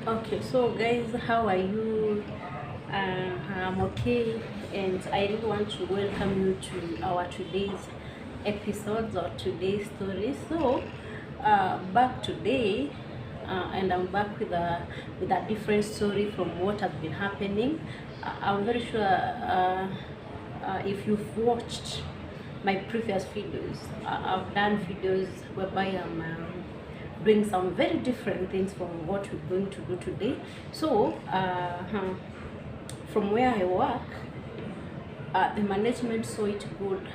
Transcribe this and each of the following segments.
Okay, so guys, how are you? I'm okay, and I really want to welcome you to our today's episodes or today's story. So, back today, and I'm back with a different story from what has been happening. I'm very sure if you've watched my previous videos, I've done videos whereby I'm doing some very different things from what we're going to do today. So from where I work, the management saw it good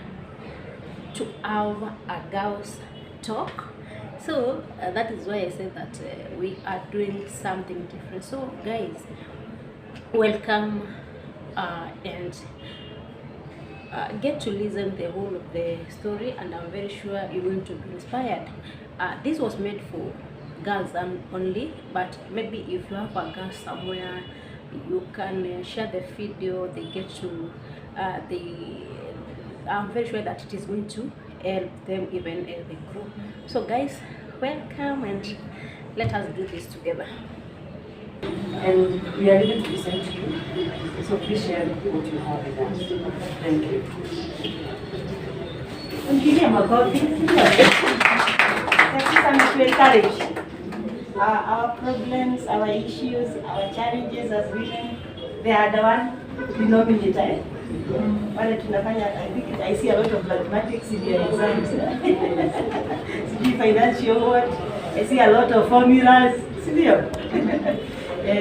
to have a girls talk. So that is why I said that we are doing something different. So guys, welcome, and get to listen the whole of the story, and I'm very sure you're going to be inspired. This was made for girls only, but maybe if you have a girl somewhere, you can share the video. They get to I'm very sure that it is going to help them even help the group. So guys, welcome, and let us do this together. And we are ready to listen to you. So please share what you have with us. Thank you. And give him a coffee. Thank you to encourage our problems, our issues, our challenges as women. They are the one denominator. I see a lot of mathematics in your exams. See financial what? I see a lot of formulas.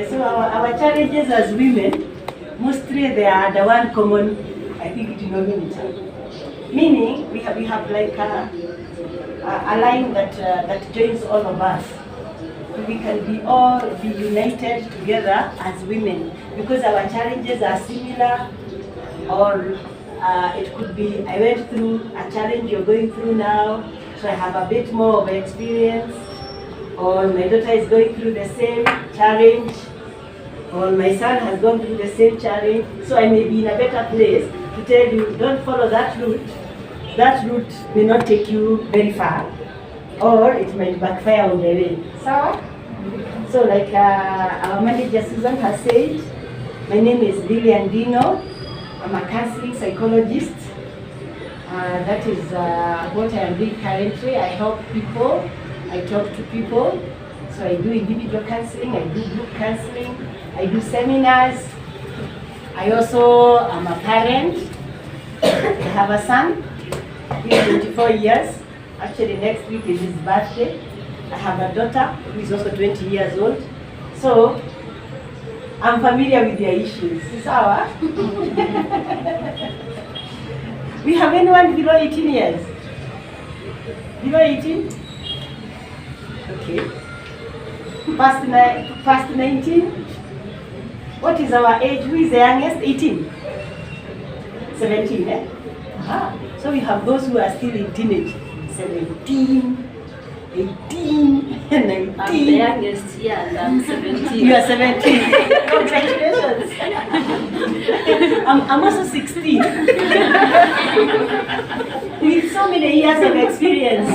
So our challenges as women, mostly they are the one common, denominator. Meaning we have like a line that joins all of us. We can all be united together as women because our challenges are similar, or it could be I went through a challenge you're going through now, so I have a bit more of experience, or my daughter is going through the same challenge, or my son has gone through the same challenge, so I may be in a better place to tell you, don't follow that route. That route may not take you very far, or it might backfire on the way. So like our manager Susan has said, my name is Lilian Dino. I'm a counseling psychologist. That is what I am doing currently. I help people, I talk to people. So I do individual counseling, I do group counseling, I do seminars. I also am a parent. I have a son. He's 24 years. Actually next week is his birthday. I have a daughter who is also 20 years old. So I'm familiar with their issues. We have anyone below 18 years? Below 18? Okay. Past 19? What is our age? Who is the youngest? 18? 17, eh? So we have those who are still in teenage. 17, 18, 19. I'm the youngest here, and I'm 17. You are 17. Congratulations. I'm also 16. With so many years of experience.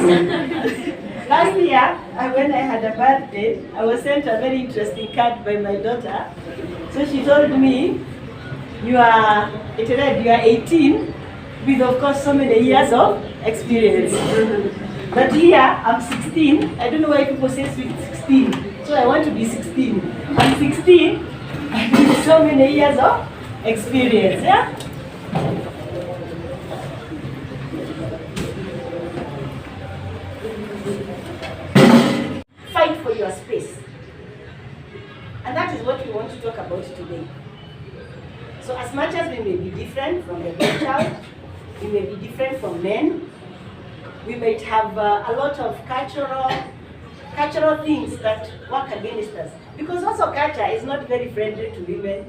Last year, when I had a birthday, I was sent a very interesting card by my daughter. So she told me, you are 18, with of course so many years of experience. But here, I'm 16. I don't know why people say 16. So I want to be 16. I'm 16 with so many years of experience. Yeah? Fight for your space. And that is what we want to talk about today. So as much as we may be different from the girl child, we may be different from men, we might have a lot of cultural things that work against us. Because also culture is not very friendly to women.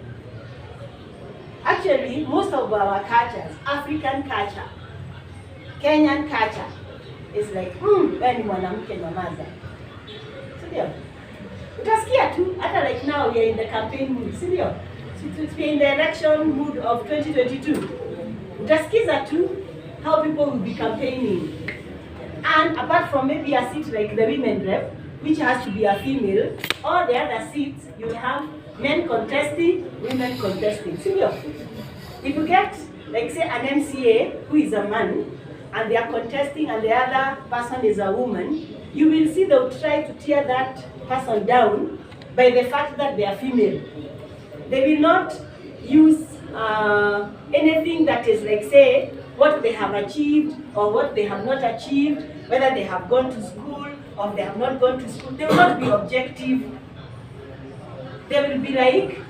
Actually, most of our cultures, African culture, Kenyan culture, is like, when mwanamke nyamaza. Sindio? Utasikia tu, hata like now we are in the campaign mood, sindio? We are in the election mood of 2022. Utasikiza tu how people will be campaigning. And apart from maybe a seat like the women rep, which has to be a female, or the other seats, you will have men contesting, women contesting. Senior. If you get, like say, an MCA who is a man, and they are contesting, and the other person is a woman, you will see they will try to tear that person down by the fact that they are female. They will not use anything that is like, say, what they have achieved or what they have not achieved, whether they have gone to school or they have not gone to school. They will not be objective. They will be like,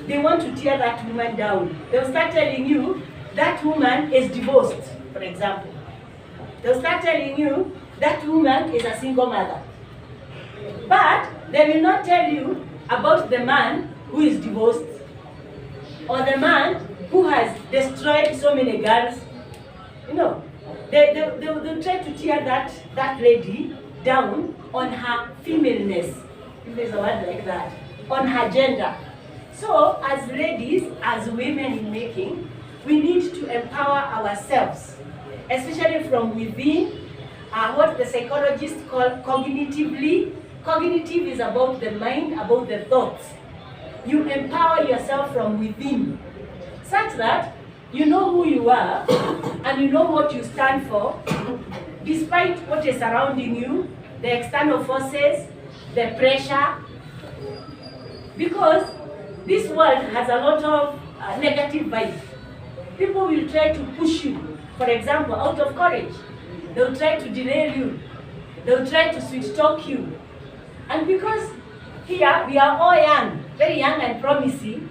they want to tear that woman down. They will start telling you that woman is divorced, for example. They will start telling you that woman is a single mother. But they will not tell you about the man who is divorced, or the man who has destroyed so many girls. You know, they'll try to tear that lady down on her femaleness, if there's a word like that, on her gender. So as ladies, as women in making, we need to empower ourselves, especially from within, what the psychologists call cognitively. Cognitive is about the mind, about the thoughts. You empower yourself from within, such that you know who you are and you know what you stand for, despite what is surrounding you, the external forces, the pressure. Because this world has a lot of negative vibes. People will try to push you, for example, out of courage. They'll try to derail you. They'll try to sweet talk you. And because here we are all young, very young and promising,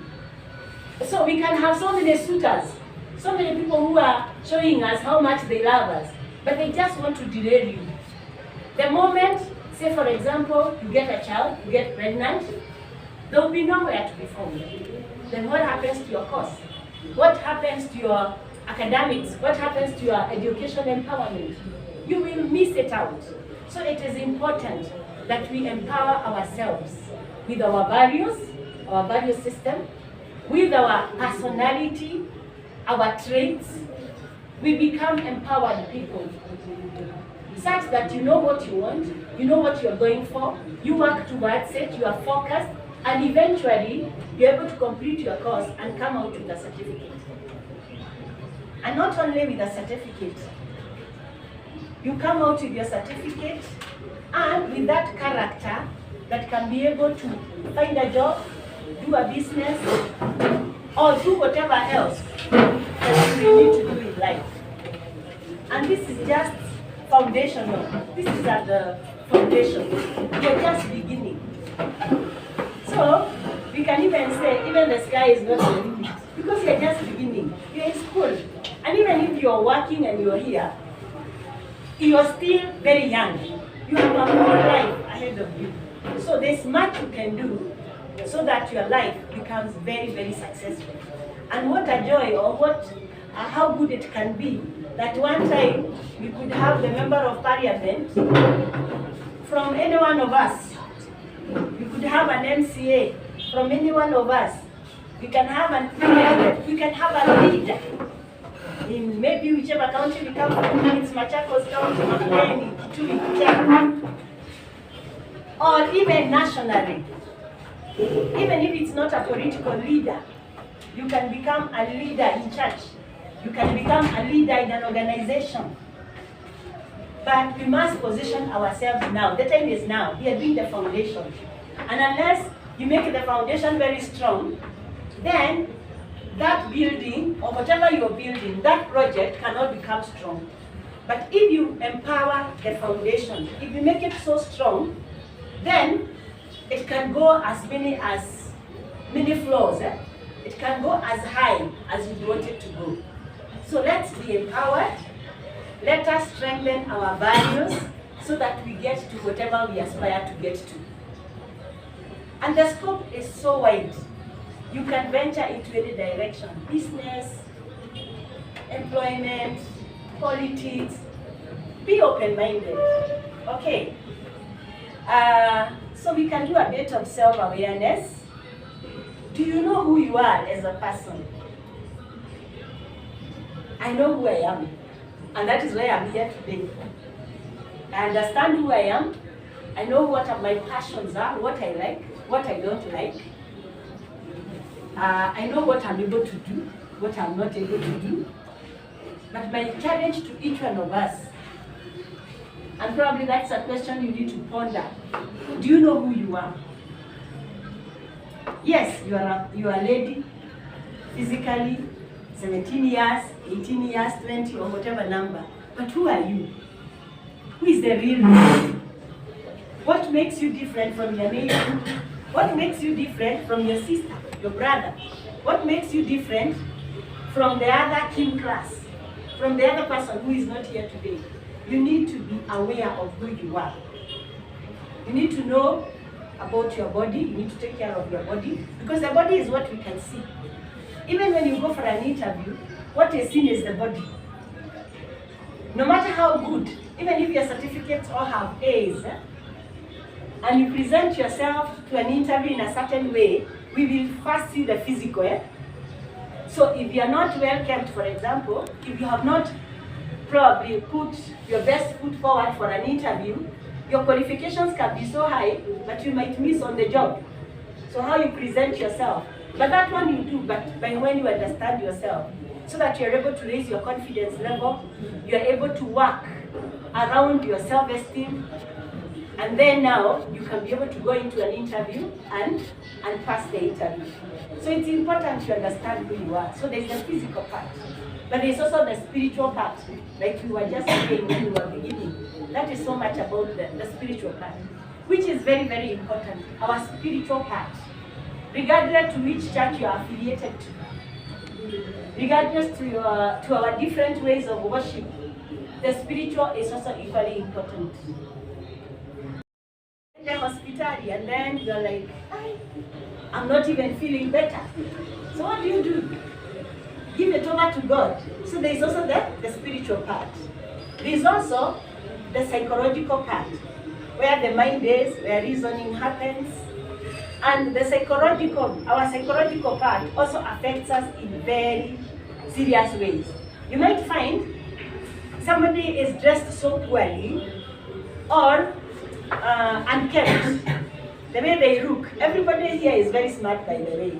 so we can have so many suitors, so many people who are showing us how much they love us, but they just want to derail you. The moment, say for example, you get a child, you get pregnant, there will be nowhere to be found. Then what happens to your course? What happens to your academics? What happens to your education empowerment? You will miss it out. So it is important that we empower ourselves with our value system, with our personality, our traits. We become empowered people, such that you know what you want, you know what you're going for, you work towards it, you are focused, and eventually you're able to complete your course and come out with a certificate. And not only with a certificate, you come out with your certificate and with that character that can be able to find a job, do a business, or do whatever else that you need to do in life. And this is just foundational. This is at the foundation. You're just beginning. So we can even say, even the sky is not the limit, because you're just beginning. You're in school. And even if you're working and you're here, you're still very young. You have a whole life ahead of you. So there's much you can do so that your life becomes very, very successful. And what a joy, or how good it can be that one time we could have the member of parliament from any one of us. We could have an MCA from any one of us. We can have a leader in maybe whichever county we come from. It's Machakos County, Makueni, Kitui, whichever. Or even nationally. Even if it's not a political leader, you can become a leader in church. You can become a leader in an organization. But we must position ourselves now. The time is now. We are doing the foundation. And unless you make the foundation very strong, then that building, or whatever you're building, that project cannot become strong. But if you empower the foundation, if you make it so strong, then it can go as many floors. It can go as high as you want it to go. So let's be empowered. Let us strengthen our values so that we get to whatever we aspire to get to. And the scope is so wide. You can venture into any direction. Business, employment, politics. Be open-minded. Okay. So we can do a bit of self-awareness. Do you know who you are as a person? I know who I am. And that is why I'm here today. I understand who I am. I know what my passions are, what I like, what I don't like. I know what I'm able to do, what I'm not able to do. But my challenge to each one of us, and probably that's a question you need to ponder. Do you know who you are? Yes, you are a lady, physically, 17 years, 18 years, 20, or whatever number. But who are you? Who is the real you? What makes you different from your neighbor? What makes you different from your sister, your brother? What makes you different from the other kin class, from the other person who is not here today? You need to be aware of who you are. You need to know about your body. You need to take care of your body, because the body is what we can see. Even when you go for an interview, what is seen is the body. No matter how good, even if your certificates all have A's, and you present yourself to an interview in a certain way, we will first see the physical. So if you are not well kept, for example, if you have not probably put your best foot forward for an interview, your qualifications can be so high that you might miss on the job. So how you present yourself. But that one you do, but by when you understand yourself, so that you're able to raise your confidence level, you're able to work around your self-esteem, and then now you can be able to go into an interview and pass the interview. So it's important to understand who you are. So there's the physical part, but there's also the spiritual part, like you were just saying when you were beginning. That is so much about the spiritual part, which is very, very important. Our spiritual part, regardless to which church you are affiliated to, regardless to our different ways of worship, the spiritual is also equally important. The hospitality, and then you're like, I'm not even feeling better. So what do? Give it over to God. So there's also the spiritual part. There's also the psychological part, where the mind is, where reasoning happens. And our psychological part also affects us in very serious ways. You might find somebody is dressed so poorly or unkempt. The way they look. Everybody here is very smart, by the way.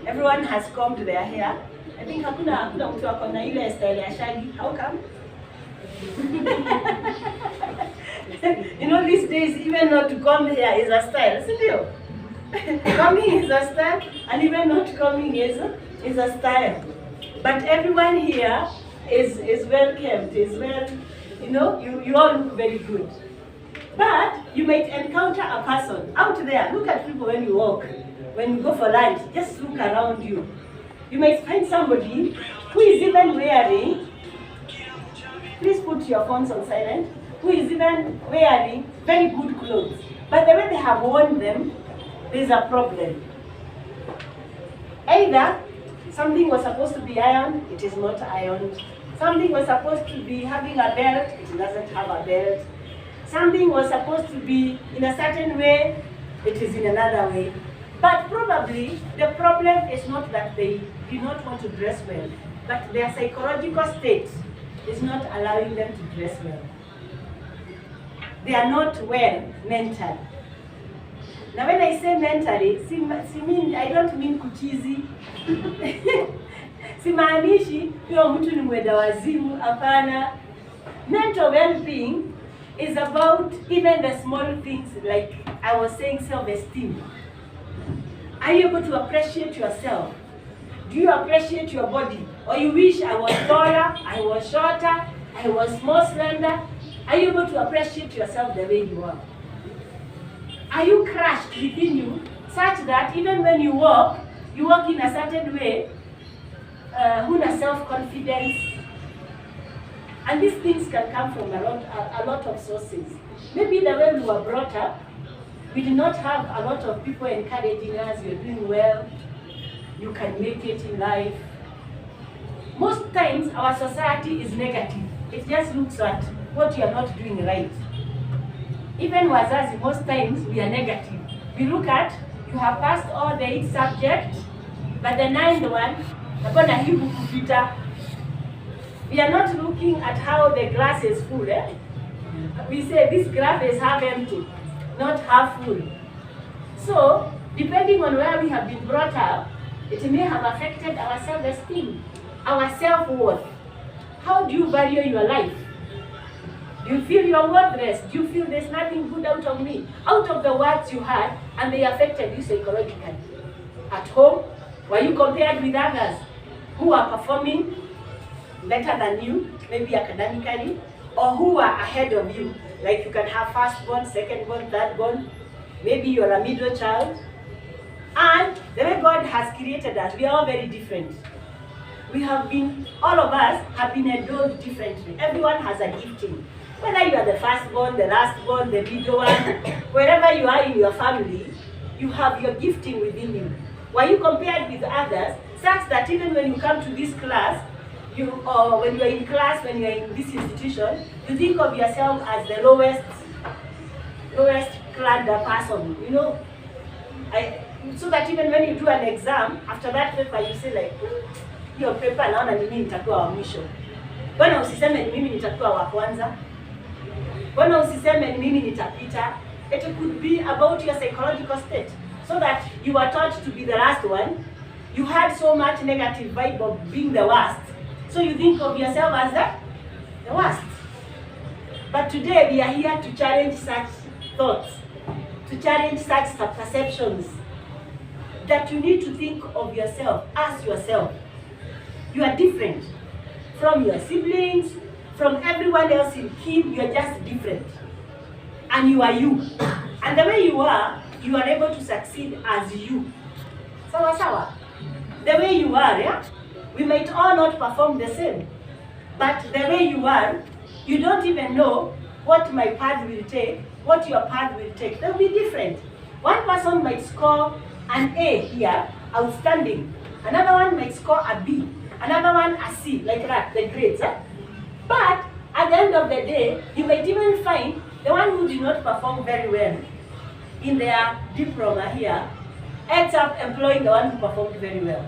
Everyone has combed their hair. I think hakuna mtu akona ile style ya shaggy. How come? You know, these days, even not to comb hair is a style, isn't it? Combing is a style, and even not combing is a style. But everyone here is well kept, is well, you all look very good. But you might encounter a person out there. Look at people when you walk, when you go for lunch, just look around you. You might find somebody who is even wearing, please put your phones on silent, who is even wearing very good clothes. But the way they have worn them, there's a problem. Either something was supposed to be ironed, it is not ironed. Something was supposed to be having a belt, it doesn't have a belt. Something was supposed to be in a certain way, it is in another way. But probably the problem is not that they do not want to dress well, but their psychological state is not allowing them to dress well. They are not well mentally. Now when I say mentally, I don't mean kuchizi. Simaanishi huyo mtu ni mwenda wazimu, hapana. Mental well-being is about even the small things, like I was saying, self-esteem. Are you able to appreciate yourself? Do you appreciate your body? Or you wish I was taller, I was shorter, I was more slender? Are you able to appreciate yourself the way you are? Are you crushed within you such that even when you walk in a certain way, huna self-confidence? And these things can come from a lot of sources. Maybe the way we were brought up, we did not have a lot of people encouraging us, you're doing well, you can make it in life. Most times our society is negative. It just looks at what you are not doing right. Even wazazi, most times we are negative. We look at, you have passed all the 8 subjects, but the 9th one, napona hibu kupita. We are not looking at how the glass is full. We say this glass is half empty. not half full. So, depending on where we have been brought up, it may have affected our self-esteem, our self-worth. How do you value your life? Do you feel you're worthless? Do you feel there's nothing good out of me? Out of the words you had, and they affected you psychologically. At home, were you compared with others who are performing better than you, maybe academically, or who are ahead of you? Like you can have firstborn, secondborn, thirdborn, maybe you're a middle child. And the way God has created us, we are all very different. We have been, all of us have been endowed differently. Everyone has a gifting. Whether you are the firstborn, the lastborn, the middle one, wherever you are in your family, you have your gifting within you. Were you compared with others, such that even when you come to this class, or when you are in class, when you are in this institution, you think of yourself as the lowest clad person, you know? So that even when you do an exam, after that paper you say like, your paper naona mimi nitakuwa wa mwisho. Bwana usiseme ni mimi nitakuwa wa kwanza. Bwana usiseme ni mimi nitapita. It could be about your psychological state. So that you were taught to be the last one. You had so much negative vibe of being the worst. So you think of yourself as the worst. But today we are here to challenge such thoughts, to challenge such perceptions, that you need to think of yourself as yourself. You are different from your siblings, from everyone else in kin. You are just different. And you are you. And the way you are able to succeed as you. Sawa sawa. The way you are, yeah? We might all not perform the same. But the way you are, you don't even know what my path will take, what your path will take. They'll be different. One person might score an A here, outstanding. Another one might score a B. Another one a C, like that, the grades. Eh? But at the end of the day, you might even find the one who did not perform very well in their diploma here ends up employing the one who performed very well.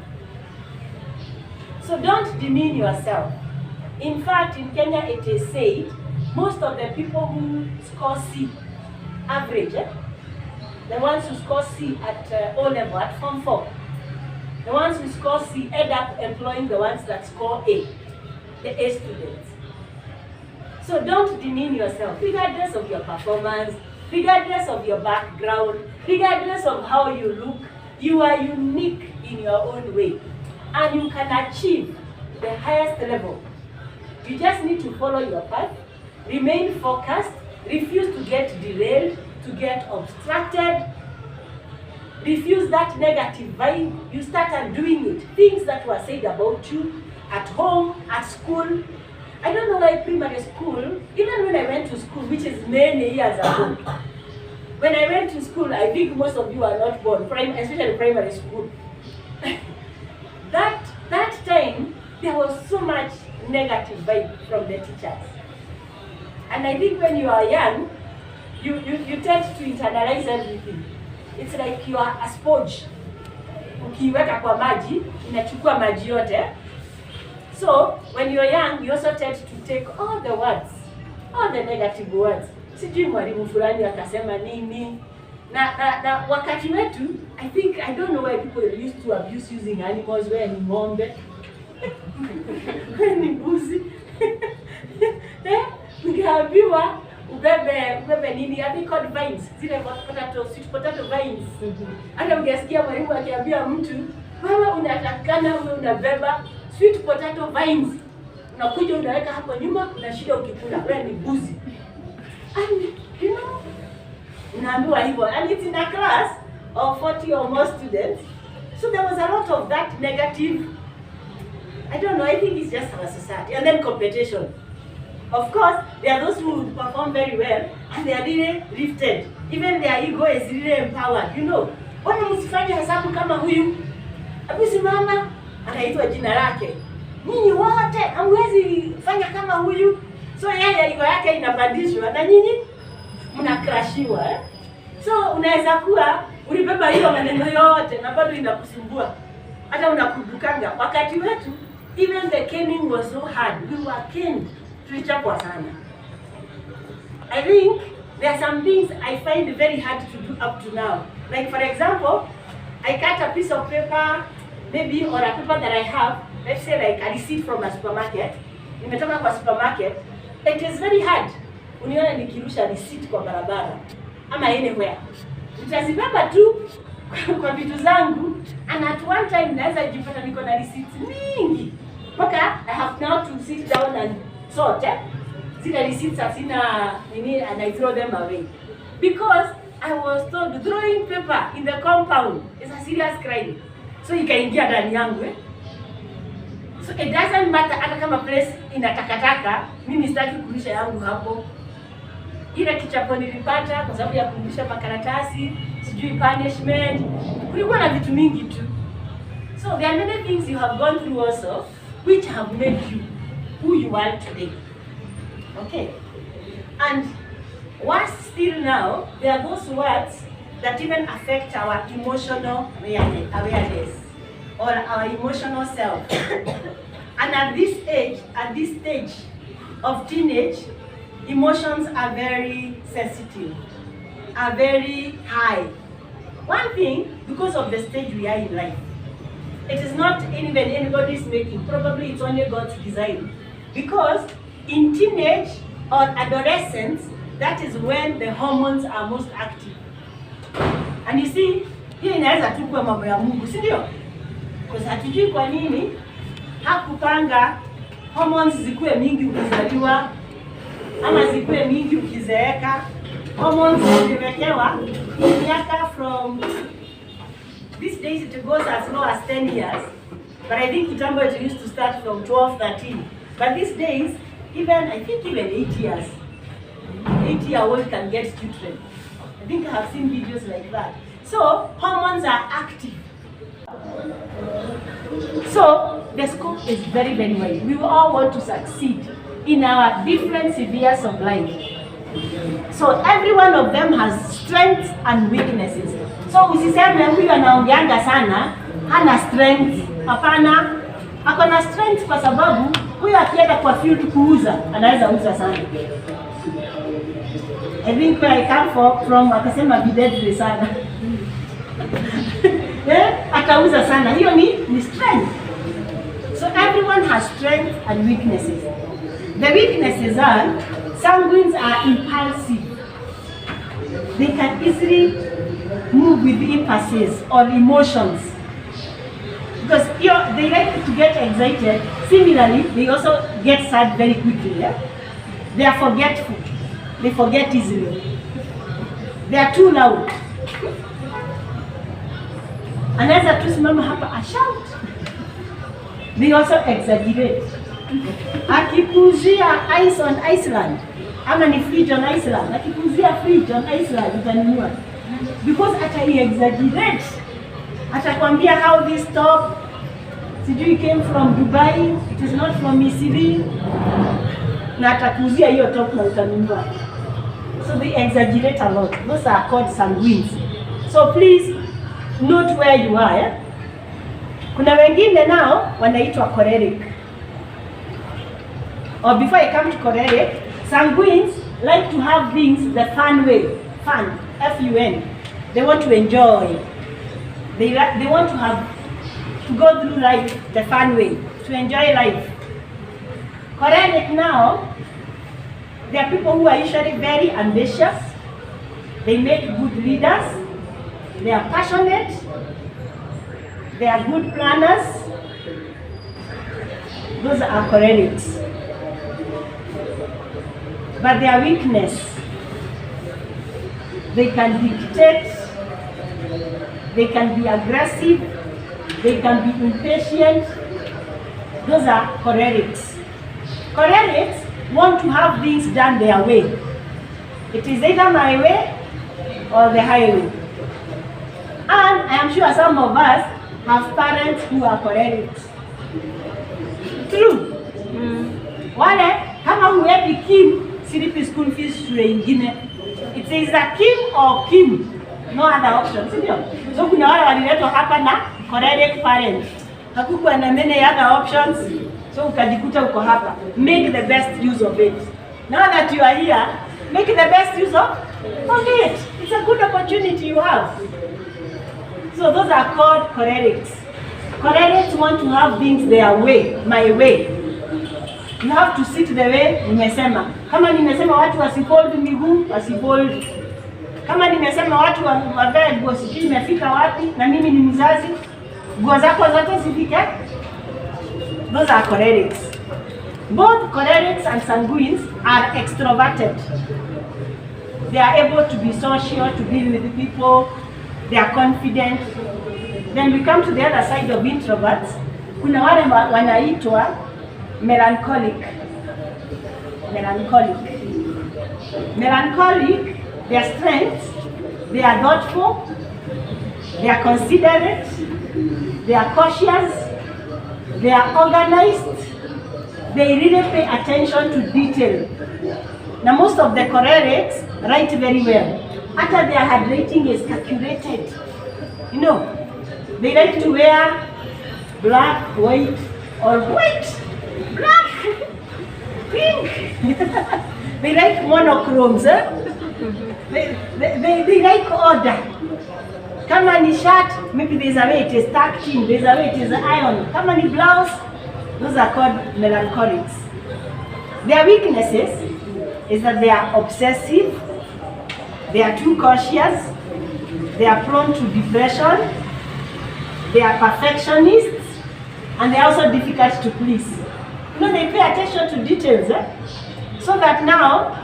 So don't demean yourself. In fact, in Kenya it is said, most of the people who score C, average, the ones who score C at O level, at Form 4, the ones who score C end up employing the ones that score A, the A students. So don't demean yourself, regardless of your performance, regardless of your background, regardless of how you look. You are unique in your own way, and you can achieve the highest level. You just need to follow your path, remain focused, refuse to get derailed, to get obstructed, refuse that negative vibe. You start undoing it. Things that were said about you at home, at school. I don't know why primary school, even when I went to school, which is many years ago, when I went to school, I think most of you are not born, especially primary school. That time, there was so much negative vibe from the teachers. And I think when you are young, you tend to internalize everything. It's like you are a sponge. Ukiweka kwa maji, inachukua maji yote. So, when you're young, you also tend to take all the words, all the negative words. Sijui mwalimu fulani akasema nini. Na wakati wetu, I don't know why people used to abuse using animals, where ni ng'ombe, where ni mbuzi. Nikaambiwa ubebe nini, are they called vines? Zile sweet potato vines. Hata ungesikia mwalimu akiambia mtu, wewe unatakana wewe unabeba sweet potato vines. Unakuja unaweka hapo nyuma, unashida ukikula, wewe ni mbuzi. And you know, unaambiwa hivyo. And it's in a class of 40 or more students. So there was a lot of that negative, I don't know, I think it's just our society. And then competition. Of course, there are those who perform very well and they are really lifted. Even their ego is really empowered. You know, wana msifanye hesabu kama huyu. Hebu simama, anaitwa jina lake. Nyinyi wote hamwezi fanya kama huyu. So yeye ego yake inapandishwa na nyinyi mnakrashiwa. So unaweza kuwa ulibeba hiyo maneno yote na bado inakusumbua. Hata unakudukanga. Wakati wetu, even the caning was so hard. We were caned. Tulichapwa sana. I think there are some things I find very hard to do up to now. Like for example, I cut a piece of paper, maybe, or a paper that I have, let's say like a receipt from a supermarket. Nimetoka kwa supermarket, it is very hard. Uniona nikirusha receipt kwa barabara ama anywhere. Nitazibeba tu kwa vitu zangu, and at one time naweza jipata niko na receipts mingi. Mpaka I have now to sit down and sort zile receipts asina nini, and I throw them away. Because I was told throwing paper in the compound is a serious crime. So ikaingia ndani yangu So it doesn't matter hata kama place ina takataka, mimi sitaki kurusha yangu hapo. Ile kichapo nilipata kwa sababu ya kurusha makaratasi, sijui punishment, kulikuwa na vitu mingi tu. So there are many things you have gone through also which have made you who you are today. Okay. And worse still now, there are those words that even affect our emotional awareness or our emotional self. And at this stage of teenage, emotions are very sensitive, are very high. One thing, because of the stage we are in life, it is not even anybody's making, probably it's only God's design. Because in teenage or adolescence, that is when the hormones are most active. And you see, hii inaweza tu kuwa mambo ya Mungu, si ndio? Because hatujui kwa nini hakupanga hormones zikuwe mingi ukizaliwa ama zikuwe mingi ukizeeka. Hormones zimewekewa miaka from these days it goes as low as 10 years. But I think kitambo it used to start from 12, 13. But these days, even 8 years. 8-year-old can get children. I think I have seen videos like that. So hormones are active. So the scope is very, very wide. We all want to succeed in our different spheres of life. So every one of them has strengths and weaknesses. So usiseme huyu anaongeanga sana, hana strength. Hapana, ako na strength kwa sababu huyu akienda kwa field kuuza, anaweza uza sana. I think where I come from, akasema bidedri sana. Atauza sana. Hiyo ni strength. So everyone has strengths and weaknesses. The weaknesses are, sanguines are impulsive. They can easily move with impulses or emotions. Because they like to get excited. Similarly, they also get sad very quickly. Yeah? They are forgetful. They forget easily. They are too loud. Anaweza tu simama hapa a shout. They also exaggerate. Akipuzia ice on Iceland, ama ni fridge on Iceland, akipuzia fridge on Iceland utanunua. Because he exaggerate. Atakwambia how this top sijui came from Dubai, it is not from Misiri. Na atakuzia hiyo top na utanunua. So they exaggerate a lot. Those are called sanguines. So please note where you are. Yeah? Kuna wengine nao wanaitwa choleric. Or before I come to choleric, sanguines like to have things the fun way. Fun, F-U-N. They want to enjoy. They want to go through life the fun way, to enjoy life. Choleric now, they are people who are usually very ambitious. They make good leaders. They are passionate. They are good planners. Those are cholerics. But their weakness, they can dictate, they can be aggressive, they can be impatient. Those are cholerics. Cholerics want to have things done their way. It is either my way or the highway. And I am sure some of us have parents who are cholerics. True. Wale, kama huepi Kim, silipi school fees shule ingine. It is a Kim or Kim. No other option. So kuna wale waliletwa hapa na choleric parents. Hakukuwa na many other options. So ukajikuta uko hapa. Make the best use of it. Now that you are here, Make the best use of it. It's a good opportunity you have. So those are called cholerics. Cholerics want to have things their way, my way. You have to sit the way nimesema. Kama nimesema watu wasifold miguu, wasifold. Kama nimesema watu wavae nguo sijui imefika wapi na mimi ni mzazi, nguo zako zote zifike. Those are cholerics. Both cholerics and sanguines are extroverted. They are able to be social, to deal with people. They are confident. Then we come to the other side of introverts. Kuna wale wanaitwa melancholic. Melancholic, their strengths, they are thoughtful, they are considerate, they are cautious, they are organized, they really pay attention to detail. Now most of the cholerics write very well. After their handwriting is calculated. You know, they like to wear black, white, or white, black, pink. They like monochromes. They like order. Kama ni shirt, maybe there's a way it is tucked in, there's a way it is ironed. Kama ni blouse, those are called melancholics. Their weaknesses is that they are obsessive, they are too cautious, they are prone to depression, they are perfectionists, and they are also difficult to please. You know, they pay attention to details, so that now,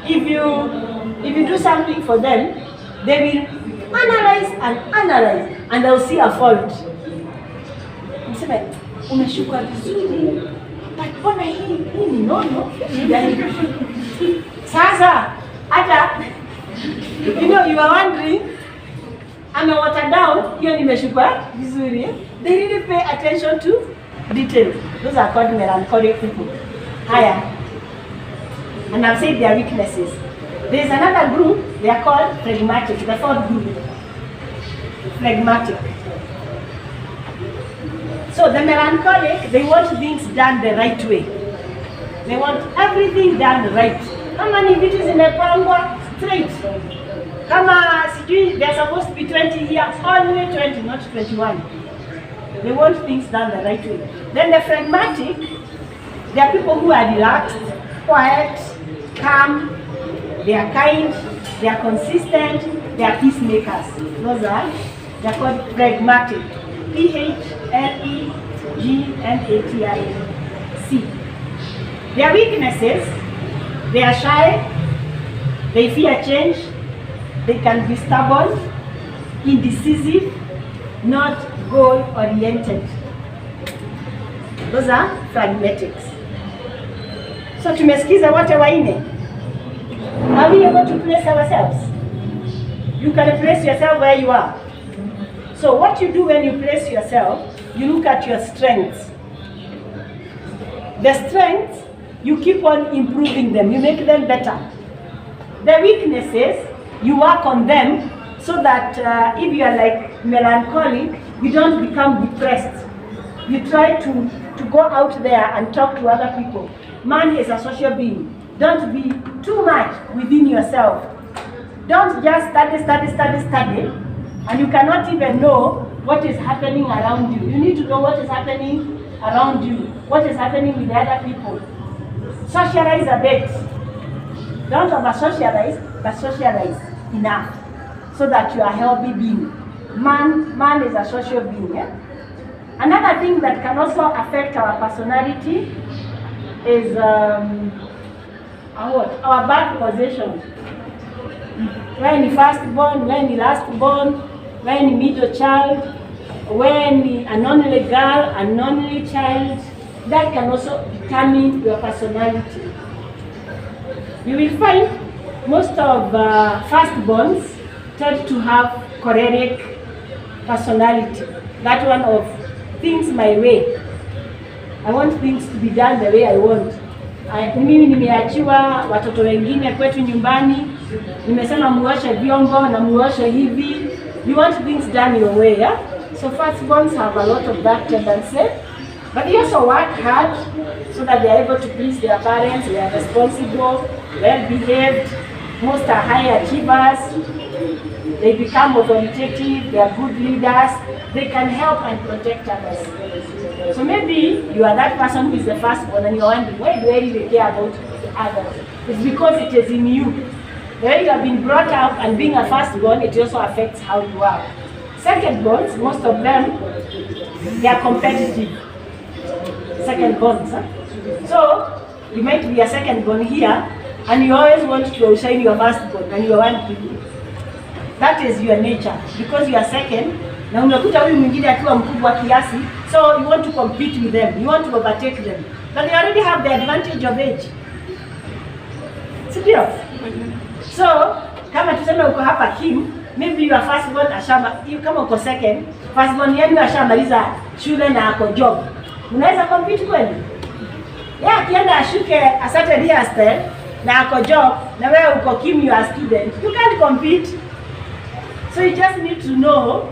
if you do something for them, they will analyze, and they'll see a fault. Mseme, umeshuka vizuri, but mbona hii ni nono? Sasa, hata, you know, you are wondering, water down, hiyo nimeshuka vizuri. They really pay attention to details. Those are called melancholic people. Higher. And I've said their weaknesses. There is another group, they are called phlegmatic, the fourth group. Phlegmatic. So the melancholic, they want things done the right way. They want everything done right. Kama ni vitu zimepangwa straight. Kama sijui, they're supposed to be 20 here, only 20, not 21. They want things done the right way. Then the phlegmatic, they are people who are relaxed, quiet, calm, they are kind, they are consistent, they are peacemakers. Those are, they are called phlegmatic. Phlegmatic. Their weaknesses, they are shy, they fear change, they can be stubborn, indecisive, not goal-oriented. Those are phlegmatics. So tumesikiza wote waine. Are we able to place ourselves? You can place yourself where you are. So what you do when you place yourself, you look at your strengths. The strengths, you keep on improving them, you make them better. The weaknesses, you work on them so that if you are like melancholic, you don't become depressed. You try to go out there and talk to other people. Man is a social being. Don't be too much within yourself. Don't just study, and you cannot even know what is happening around you. You need to know what is happening around you, what is happening with the other people. Socialize a bit. Don't over-socialize, but socialize enough so that you are a healthy being. Man is a social being. Yeah? Another thing that can also affect our personality is our birth position. When you first born, when you last born, when you middle child, when an only girl, an only child, that can also determine your personality. You will find most of firstborns tend to have choleric personality. That one of things my way. I want things to be done the way I want. Mimi nimeachiwa watoto wengine kwetu nyumbani, nimesema muoshe vyombo na muoshe hivi. You want things done your way, yeah? So firstborns have a lot of that tendency. But they also work hard so that they are able to please their parents. They are responsible, well-behaved. Most are high achievers. They become authoritative. They are good leaders. They can help and protect others. So maybe you are that person who is the firstborn and you are wondering, why do I really care about others? It's because it is in you. The way you have been brought up and being a firstborn, it also affects how you are. Secondborns, most of them, they are competitive. Secondborns. Huh? So, you might be a secondborn here, and you always want to outshine your firstborn, and you are one. That is your nature. Because you are second, na umekuta huyu mwingine akiwa mkubwa kiasi, so you want to compete with them, you want to overtake them. But they already have the advantage of age. Sindio? So, kama tuseme uko hapa Kim, maybe you are firstborn ashama, kama uko second, firstborn yenu ashamaliza shule na ako job. Unaweza compete kweli? Yeah, akienda ashuke a certain hairstyle na ako job, na wewe uko Kim, you are student. You can't compete. So you just need to know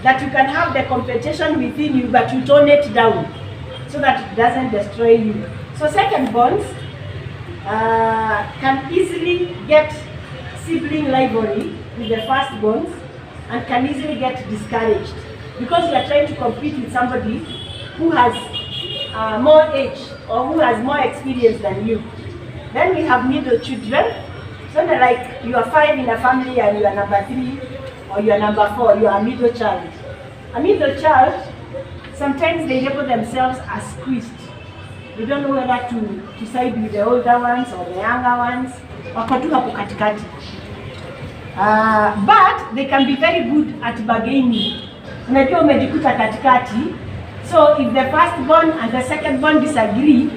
that you can have the competition within you, but you tone it down so that it doesn't destroy you. So secondborns can easily get sibling rivalry with the firstborns and can easily get discouraged because you are trying to compete with somebody who has more age or who has more experience than you. Then we have middle children. So they're like you are 5 in a family and you are number 3 or you are number 4, you are a middle child. A middle child, sometimes they label themselves as squeezed. They don't know whether to side with the older ones or the younger ones. Wako tu hapo katikati. But they can be very good at bargaining. Unajua umejikuta katikati. So if the firstborn and the secondborn disagree,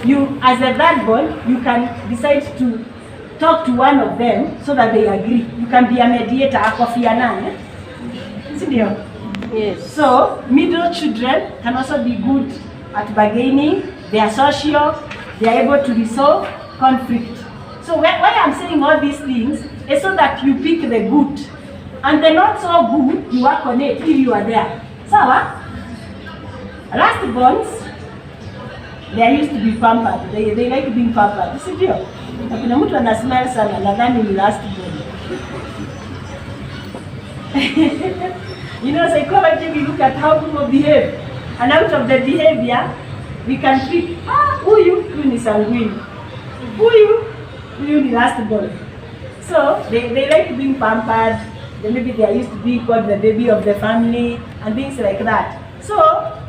you as a thirdborn, you can decide to talk to one of them so that they agree. You can be a mediator, akofiana. Yes. So middle children can also be good at bargaining. They are social. They are able to resolve conflict. So why I'm saying all these things is so that you pick the good, and the not so good you work on it if you are there. Sawa? Lastborns, they are used to be pampered. They like being pampered. Sivyo? Kuna mtu anasmile sana nadhani ni lastborn. You know, psychology, we look at how people behave, and out of the behavior we can pick, huyu ni sanguine, huyu ni lastborn. So they like being pampered. Maybe they are used to be called the baby of the family and things like that. So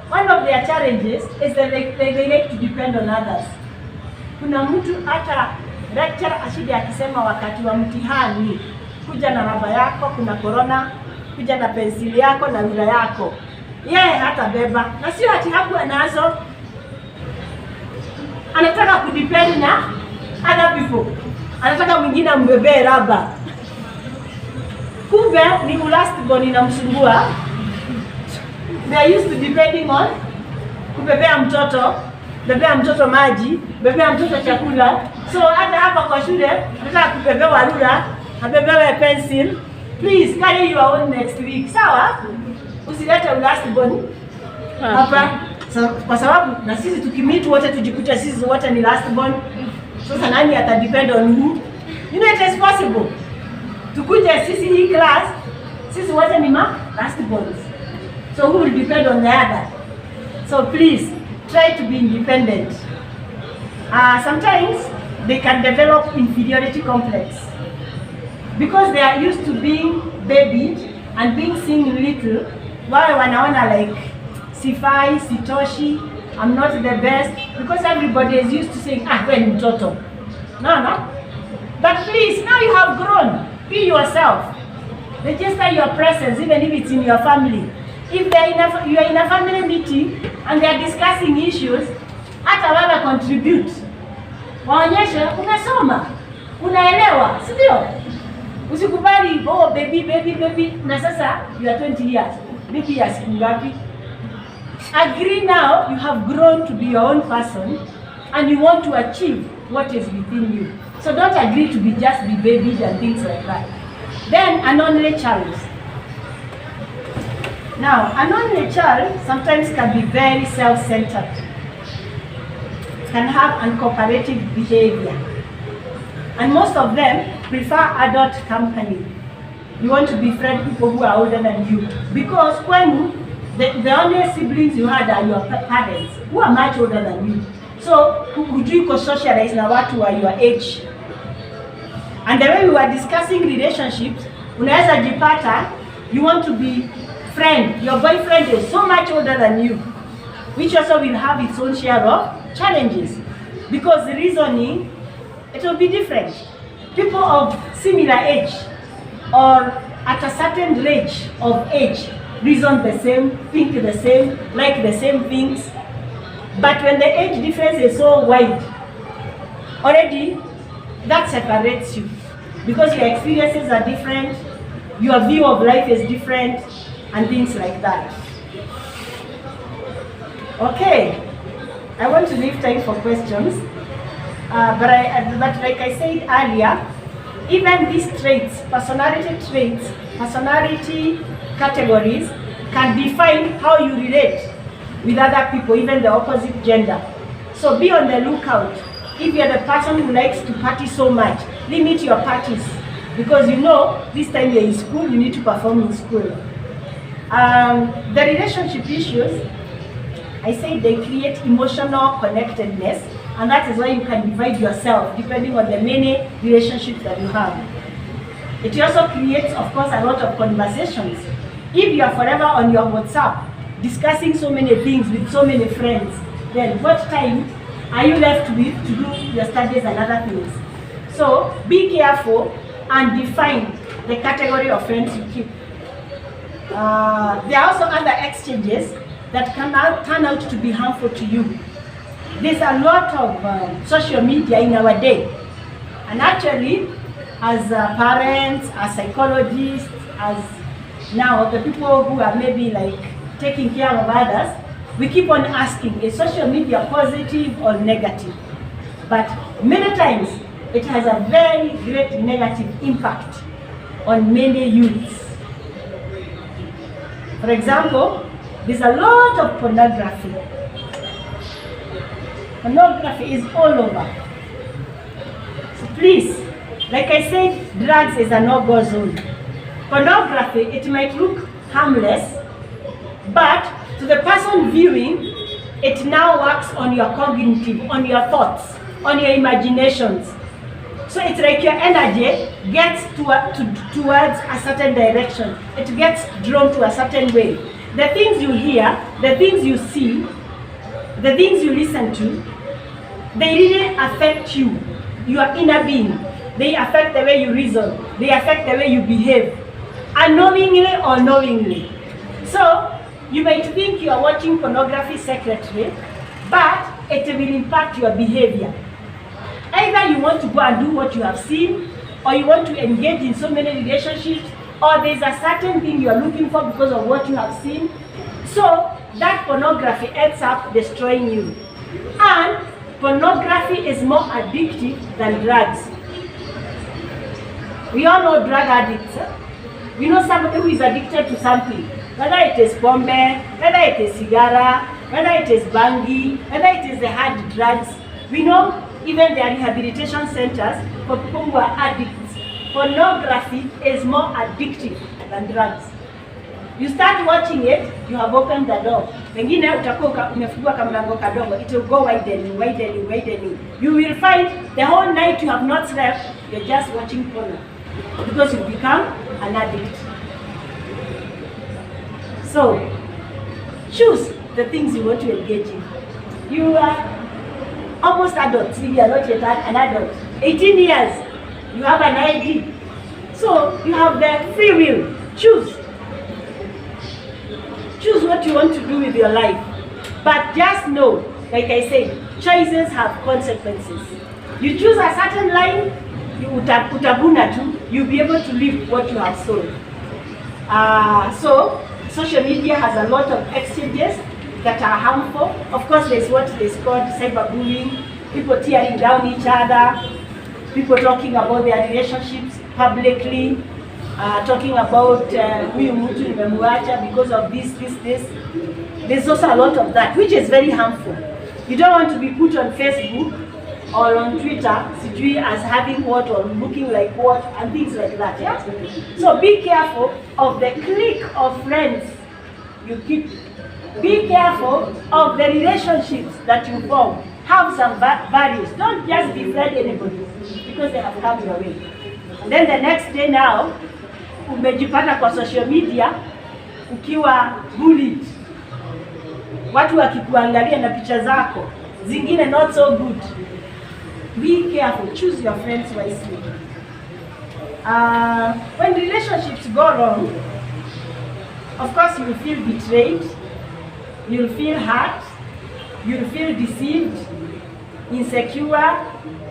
one of their challenges is that they like to depend on others. Kuna mtu hata lecture ashidi akisema wakati wa mtihani, kuja na raba yako, kuna corona, kuja na pensili yako na rula yako. Yeye hata beba. Na sio ati hakuwa nazo. Anataka kudepend na other people. Anataka mwingine ambebee raba. Kumbe ni lastborn inamsumbua. They are used to depending on kubebea mtoto maji, bebea mtoto chakula. So hata hapa kwa shule, nataka kubebewa rula, abebewe pencil. Please carry your own next week. Sawa? Usilete lastborn hapa. So, kwa sababu na sisi tukimit wote tujikuta sisi wote ni lastborn. Sasa nani atadepend on who? You know it is possible. Tukuje sisi hii class, sisi wote ni lastborns. So who will depend on the other? So please, try to be independent. Sometimes they can develop inferiority complex because they are used to being babied and being seen little. Why wanaona like sifai, sitoshi, I'm not the best, because everybody is used to saying, when mtoto. No. But please, now you have grown. Be yourself. Register your presence, even if it's in your family. If you are in a family meeting and they are discussing issues, hata wewe contribute. Waonyeshe unasoma, unaelewa, si ndio? Usikubali baby na sasa you are 20 years. Baby ya siku ngapi? Agree now you have grown to be your own person and you want to achieve what is within you. So don't agree to be just be babied and things like that. Then an only child. Now, an only child sometimes can be very self-centered, can have uncooperative behavior, and most of them prefer adult company. You want to befriend people who are older than you, because when the only siblings you had are your parents, who are much older than you. So, you socialize na watu wa your age. And the way we were discussing relationships, unaweza jipata, you want to be friend, your boyfriend is so much older than you, which also will have its own share of challenges, because the reasoning, it will be different. People of similar age or at a certain range of age reason the same, think the same, like the same things. But when the age difference is so wide, already that separates you, because your experiences are different, your view of life is different, and things like that. Okay, I want to leave time for questions, but like I said earlier, even these traits, personality categories can define how you relate with other people, even the opposite gender. So be on the lookout. If you're the person who likes to party so much, limit your parties, because you know this time you're in school, you need to perform in school. The relationship issues, I say they create emotional connectedness, and that is why you can divide yourself depending on the many relationships that you have. It also creates, of course, a lot of conversations. If you are forever on your WhatsApp discussing so many things with so many friends, then what time are you left with to do your studies and other things? So be careful and define the category of friends you keep. There are also other exchanges that can turn out to be harmful to you. There's a lot of social media in our day, and actually, as parents, as psychologists, as now the people who are maybe like taking care of others, we keep on asking, is social media positive or negative? But many times, it has a very great negative impact on many youths. For example, there's a lot of pornography. Pornography is all over. So please, like I said, drugs is a no-go zone. Pornography, it might look harmless, but to the person viewing, it now works on your cognitive, on your thoughts, on your imaginations. So it's like your energy gets towards a certain direction. It gets drawn to a certain way. The things you hear, the things you see, the things you listen to, they really affect you, your inner being. They affect the way you reason. They affect the way you behave, unknowingly or knowingly. So you might think you are watching pornography secretly, but it will impact your behavior. Either you want to go and do what you have seen, or you want to engage in so many relationships, or there's a certain thing you are looking for because of what you have seen. So that pornography ends up destroying you. And pornography is more addictive than drugs. We all know drug addicts. We know somebody who is addicted to something, whether it is pombe, whether it is cigara, whether it is bangi, whether it is the hard drugs. We know even there are rehabilitation centers for people who are addicts. Pornography is more addictive than drugs. You start watching it, you have opened the door. Pengine utakuwa umefungua kamlango kadogo, it will go widening. You will find the whole night you have not slept, you're just watching porn, because you become an addict. So, choose the things you want to engage in. You are almost adults, if you are not yet an adult. 18 years, you have an ID. So, you have the free will. Choose. Choose what you want to do with your life. But just know, like I said, choices have consequences. You choose a certain line, utabuna tu, you'll be able to live what you have sown. So, social media has a lot of exchanges that are harmful. Of course, there's what is called cyberbullying, people tearing down each other, people talking about their relationships publicly. talking about huyu mtu nimemwacha because of this. There's also a lot of that, which is very harmful. You don't want to be put on Facebook or on Twitter, sijui, as having what or looking like what and things like that. Yeah. So be careful of the clique of friends you keep. Be careful of the relationships that you form. Have some values. Don't just befriend anybody because they have come your way. And then the next day now, umejipata kwa social media ukiwa bullied. Watu wakikuangalia na picha zako, zingine not so good. Be careful. Choose your friends wisely. When relationships go wrong, of course you'll feel betrayed, you'll feel hurt, you'll feel deceived, insecure,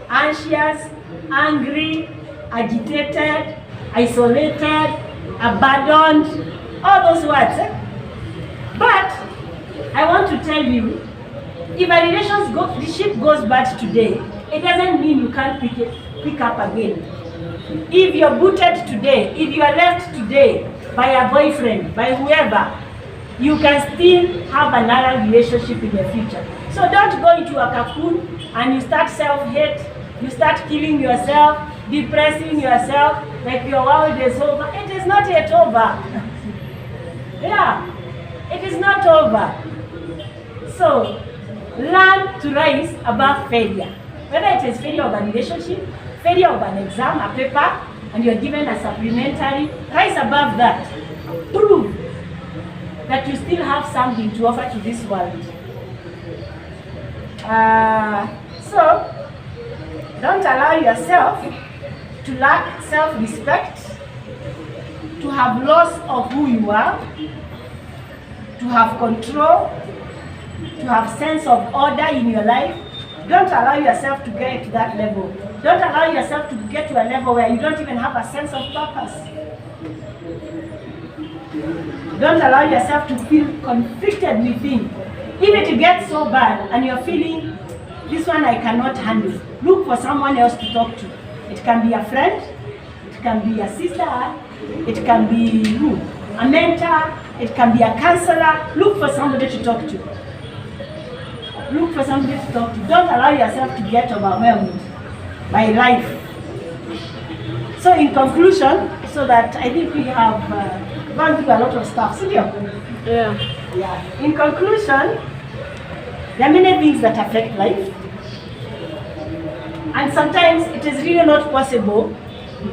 anxious, angry, agitated, isolated, abandoned, all those words. But I want to tell you, if a relationship goes bad today, it doesn't mean you can't pick up again. If you're booted today, if you are left today by a boyfriend, by whoever, you can still have another relationship in the future. So don't go into a cocoon and you start self-hate, you start killing yourself, depressing yourself, like your world is over. It is not yet over. Yeah, it is not over. So learn to rise above failure. Whether it is failure of a relationship, failure of an exam, a paper, and you're given a supplementary, rise above that. Prove that you still have something to offer to this world. So, don't allow yourself to lack self-respect, to have loss of who you are, to have control, to have sense of order in your life. Don't allow yourself to get to that level. Don't allow yourself to get to a level where you don't even have a sense of purpose. Don't allow yourself to feel conflicted within. If it gets so bad and you're feeling, this one I cannot handle, look for someone else to talk to. It can be a friend, it can be a sister, it can be who? A mentor, it can be a counselor. Look for somebody to talk to. Look for somebody to talk to. Don't allow yourself to get overwhelmed by life. So in conclusion, so that I think we have gone through a lot of stuff. Yeah. In conclusion, there are many things that affect life. And sometimes it is really not possible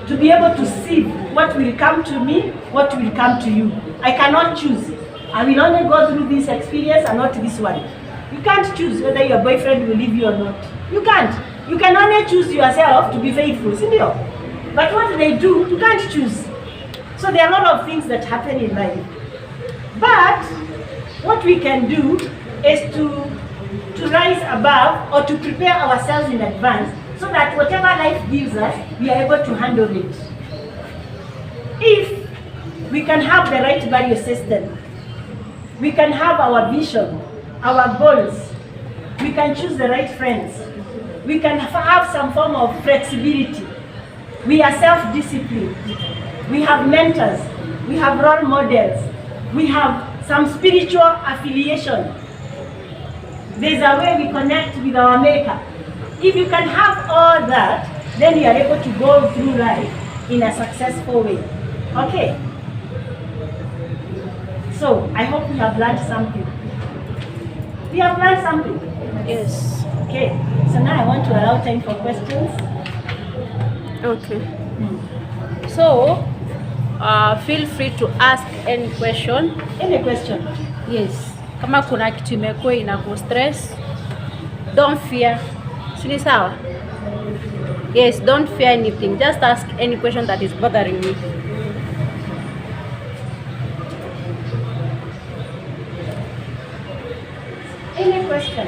to be able to see what will come to me, what will come to you. I cannot choose. I will only go through this experience and not this one. You can't choose whether your boyfriend will leave you or not. You can't. You can only choose yourself to be faithful, but what they do, you can't choose. So there are a lot of things that happen in life. But what we can do is to rise above or to prepare ourselves in advance so that whatever life gives us, we are able to handle it. If we can have the right value system, we can have our vision, our goals, we can choose the right friends, we can have some form of flexibility, we are self-disciplined, we have mentors, we have role models, we have some spiritual affiliation. There's a way we connect with our Maker. If you can have all that, then you are able to go through life in a successful way. Okay? So, I hope we have learned something. We have learned something? Yes. Okay, so now I want to allow time for questions. Okay. So, feel free to ask any question. Any question? Yes. Kama kuna kitu imekuwa inaku stress, don't fear. Sini sawa? Yes, don't fear anything. Just ask any question that is bothering you. Any question?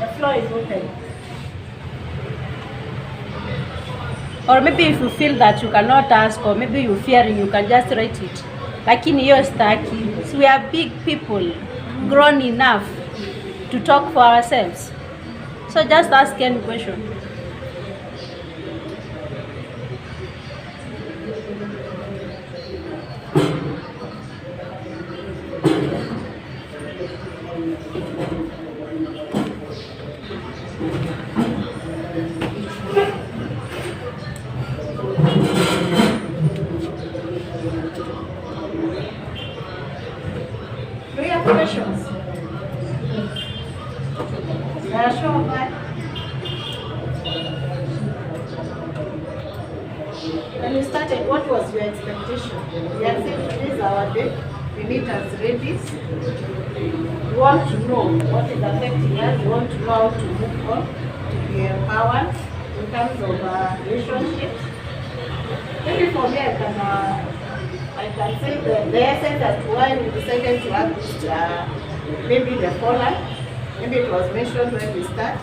The floor is open. Or maybe if you feel that you cannot ask, or maybe you're fearing, you can just write it. Like in your study, so we are big people, grown enough to talk for ourselves. So just ask any question. Questions? Show of hands. When you started, what was your expectation? You had said today is our day. We meet as ladies. You want to know what is affecting us. You want to know how to move on, to be empowered in terms of relationships. Maybe for me, I can say the essence as to why we decided to have this, maybe the forum, maybe it was mentioned when we start,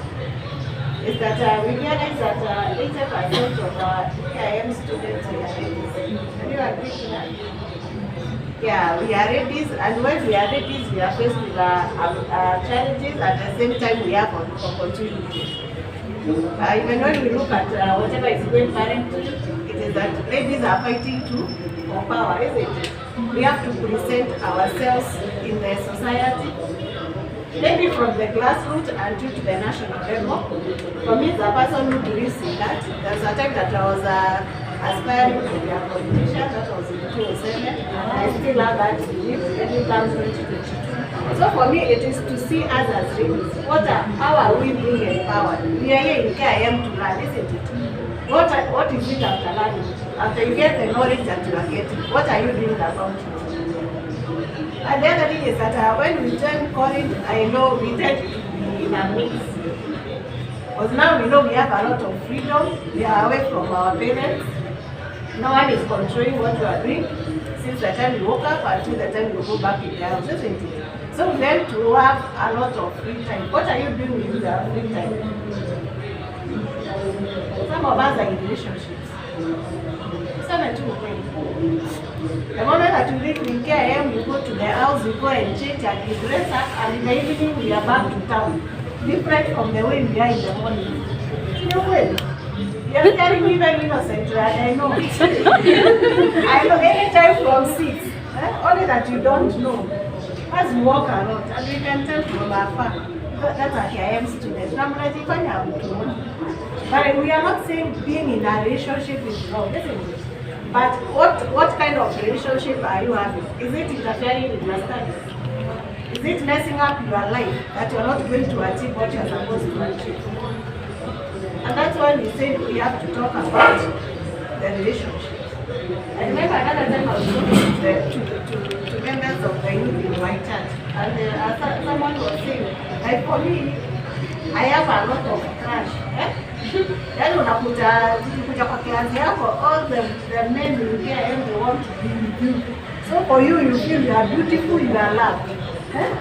is that we realize that 80% of our EIM students are ladies. Do you agree to that? Yeah, we are ladies, and when we are ladies, we are faced with challenges, at the same time we have opportunities. Even when we look at whatever is going currently, it is that ladies are fighting for power, isn't it? We have to present ourselves in the society, maybe from the grassroots until to the national level. For me, as a person who believes in that, there's a time that I was aspiring to be a politician, that was in 2007. I still have that belief, every time 2022. So for me, it is to see us as ladies. How are we being empowered? We are here in KIM to learn, isn't it? What is it after learning? After you get the knowledge that you are getting, what are you doing about it? And the other thing is that when we join college, I know we tend to be in a mix. Because now we know we have a lot of freedom, we are away from our parents. No one is controlling what we are doing since the time we woke up until the time we go back in the house, isn't it? So we learn to have a lot of free time. What are you doing with your free time? Some of us are in relationships. The moment that you leave in KIM, you go to the house, you go and change and you dress up, and in the evening we are back to town. Different from the way we are in the morning. You are carrying me very innocent, right? I know. I know anytime from 6. Only that you don't know. As we walk around, and we can tell from afar. That's a KIM student. But we are not saying being in a relationship is wrong, isn't it? But what kind of relationship are you having? Is it interfering with your studies? Is it messing up your life that you're not going to achieve what you're supposed to achieve? And that's why we say we have to talk about the relationships. I remember another time I was talking to members of the youth in my church, and someone was saying, like for me, I have a lot of crush. Yaani unakuja kwa kianzi yako, all the men you get and they want to be with you. So for you, you feel you are beautiful, you are loved.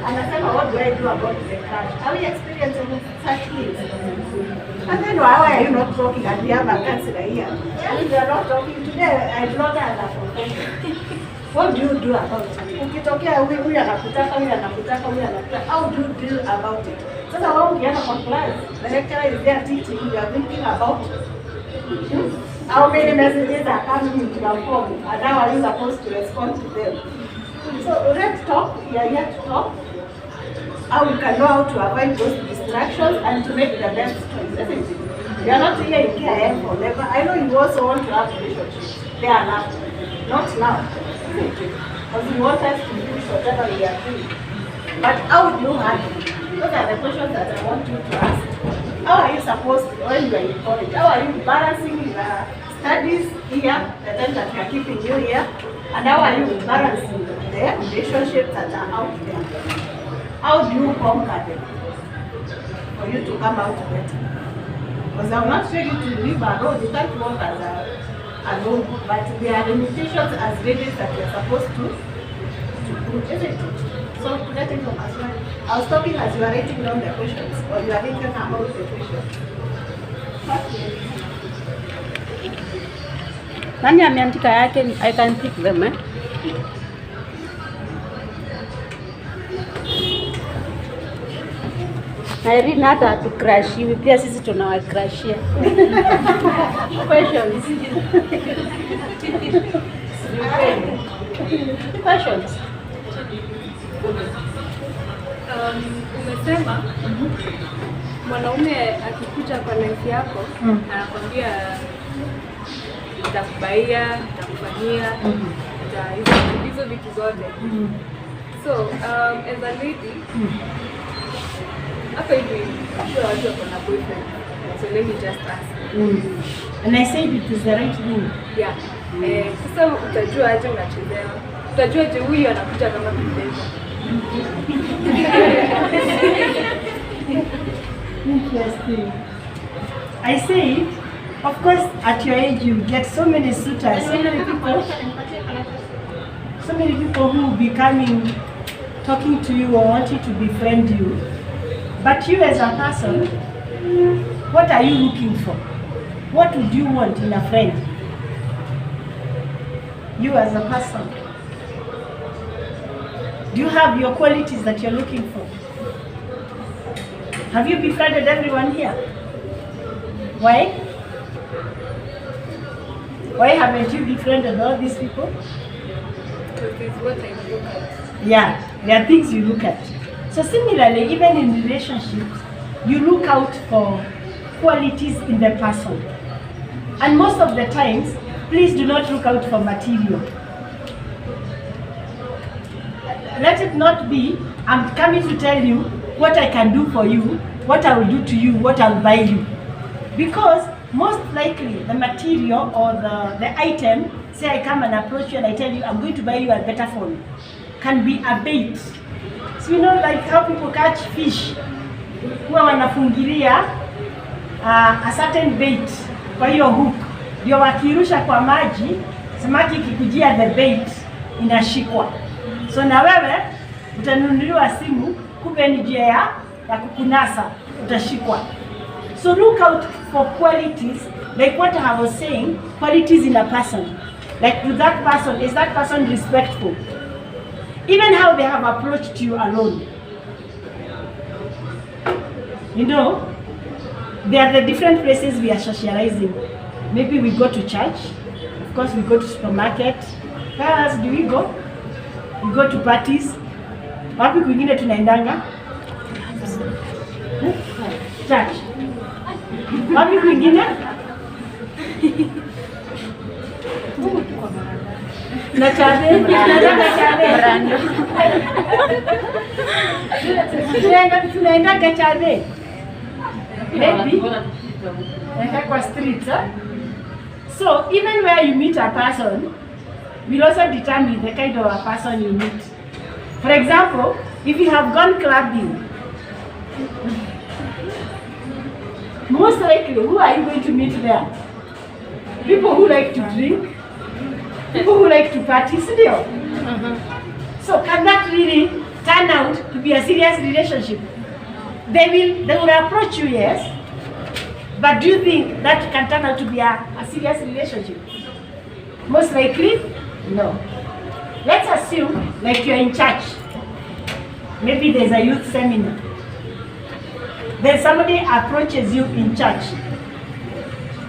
Anasema, what do I do about the crush? Are we experiencing such things? And then why are you not talking? And we have a counselor here. Yes, we are not talking today. I do not have a profession. What do you do about it? Ukitokea huyu anakutaka, huyu anakutaka, huyu anakutaka. How do you deal about it? So the one we are on class, the lecturer is there teaching, you are thinking about how many messages are coming into the phone and how are you supposed to respond to them. So let's talk, we are here to talk, how we can know how to avoid those distractions and to make the best choice, isn't it? We are not here in KIM forever. I know you also want to have relationships. They are now, not now, isn't it? Because you want us to finish whatever we are doing. But how do you handle it? Those are the questions that I want you to ask. How are you supposed to, when you are in college, how are you balancing your studies here, the time that we are keeping you here, and how are you balancing the relationships that are out there? How do you conquer them for you to come out better? Because I'm not sure you to live alone, you can't work as alone, but there are limitations as ladies that you're supposed to do, isn't it? So to get into as well, I was talking as you are writing down the questions, or you are thinking about the questions. Nani ameandika yake? I can pick them, eh? Irene hata hatukrashiwi, pia sisi tunawakrashia. Questions. Questions. Umesema mwanaume akikuja kwa life yako anakwambia nitakubaia, nitakufanyia, hizo vitu zote. So, as a lady, hapa hivi sure watu wako na boyfriend. So let me just ask. And I said it is the right thing. Yeah. Sasa utajua aje unachezewa. Utajua aje huyu anakuja kama mpenzi. Interesting. I say, of course, at your age you get so many suitors, so many people who will be coming, talking to you or wanting to befriend you. But you as a person, what are you looking for? What would you want in a friend? You as a person. Do you have your qualities that you're looking for? Have you befriended everyone here? Why? Why haven't you befriended all these people? Because it's what I look at. Yeah, there are things you look at. So similarly, even in relationships, you look out for qualities in the person. And most of the times, please do not look out for material. Let it not be, I'm coming to tell you what I can do for you, what I will do to you, what I will buy you. Because most likely the material or the item, say I come and approach you and I tell you I'm going to buy you a better phone, can be a bait. So you know, like how people catch fish, huwa wanafungilia a certain bait kwa hiyo hook, ndio wakirusha kwa maji, samaki ikikujia the bait inashikwa. So na wewe utanunuliwa simu, kumbe ni njia ya kukunasa, utashikwa. So look out for qualities, like what I was saying, qualities in a person. Like to that person, is that person respectful? Even how they have approached you alone. You know, there are the different places we are socializing. Maybe we go to church, of course we go to supermarket. Where else do we go? We go to parties. Wapi kwingine tunaendanga? Church. Wapi kwingine? Na chade, tunaenda chade. Maybe kwa street. So even where you meet a person will also determine the kind of a person you meet. For example, if you have gone clubbing, most likely, who are you going to meet there? People who like to drink, people who like to party, still. So can that really turn out to be a serious relationship? They will approach you, yes, but do you think that can turn out to be a serious relationship? Most likely, no. Let's assume like you're in church. Maybe there's a youth seminar. Then somebody approaches you in church.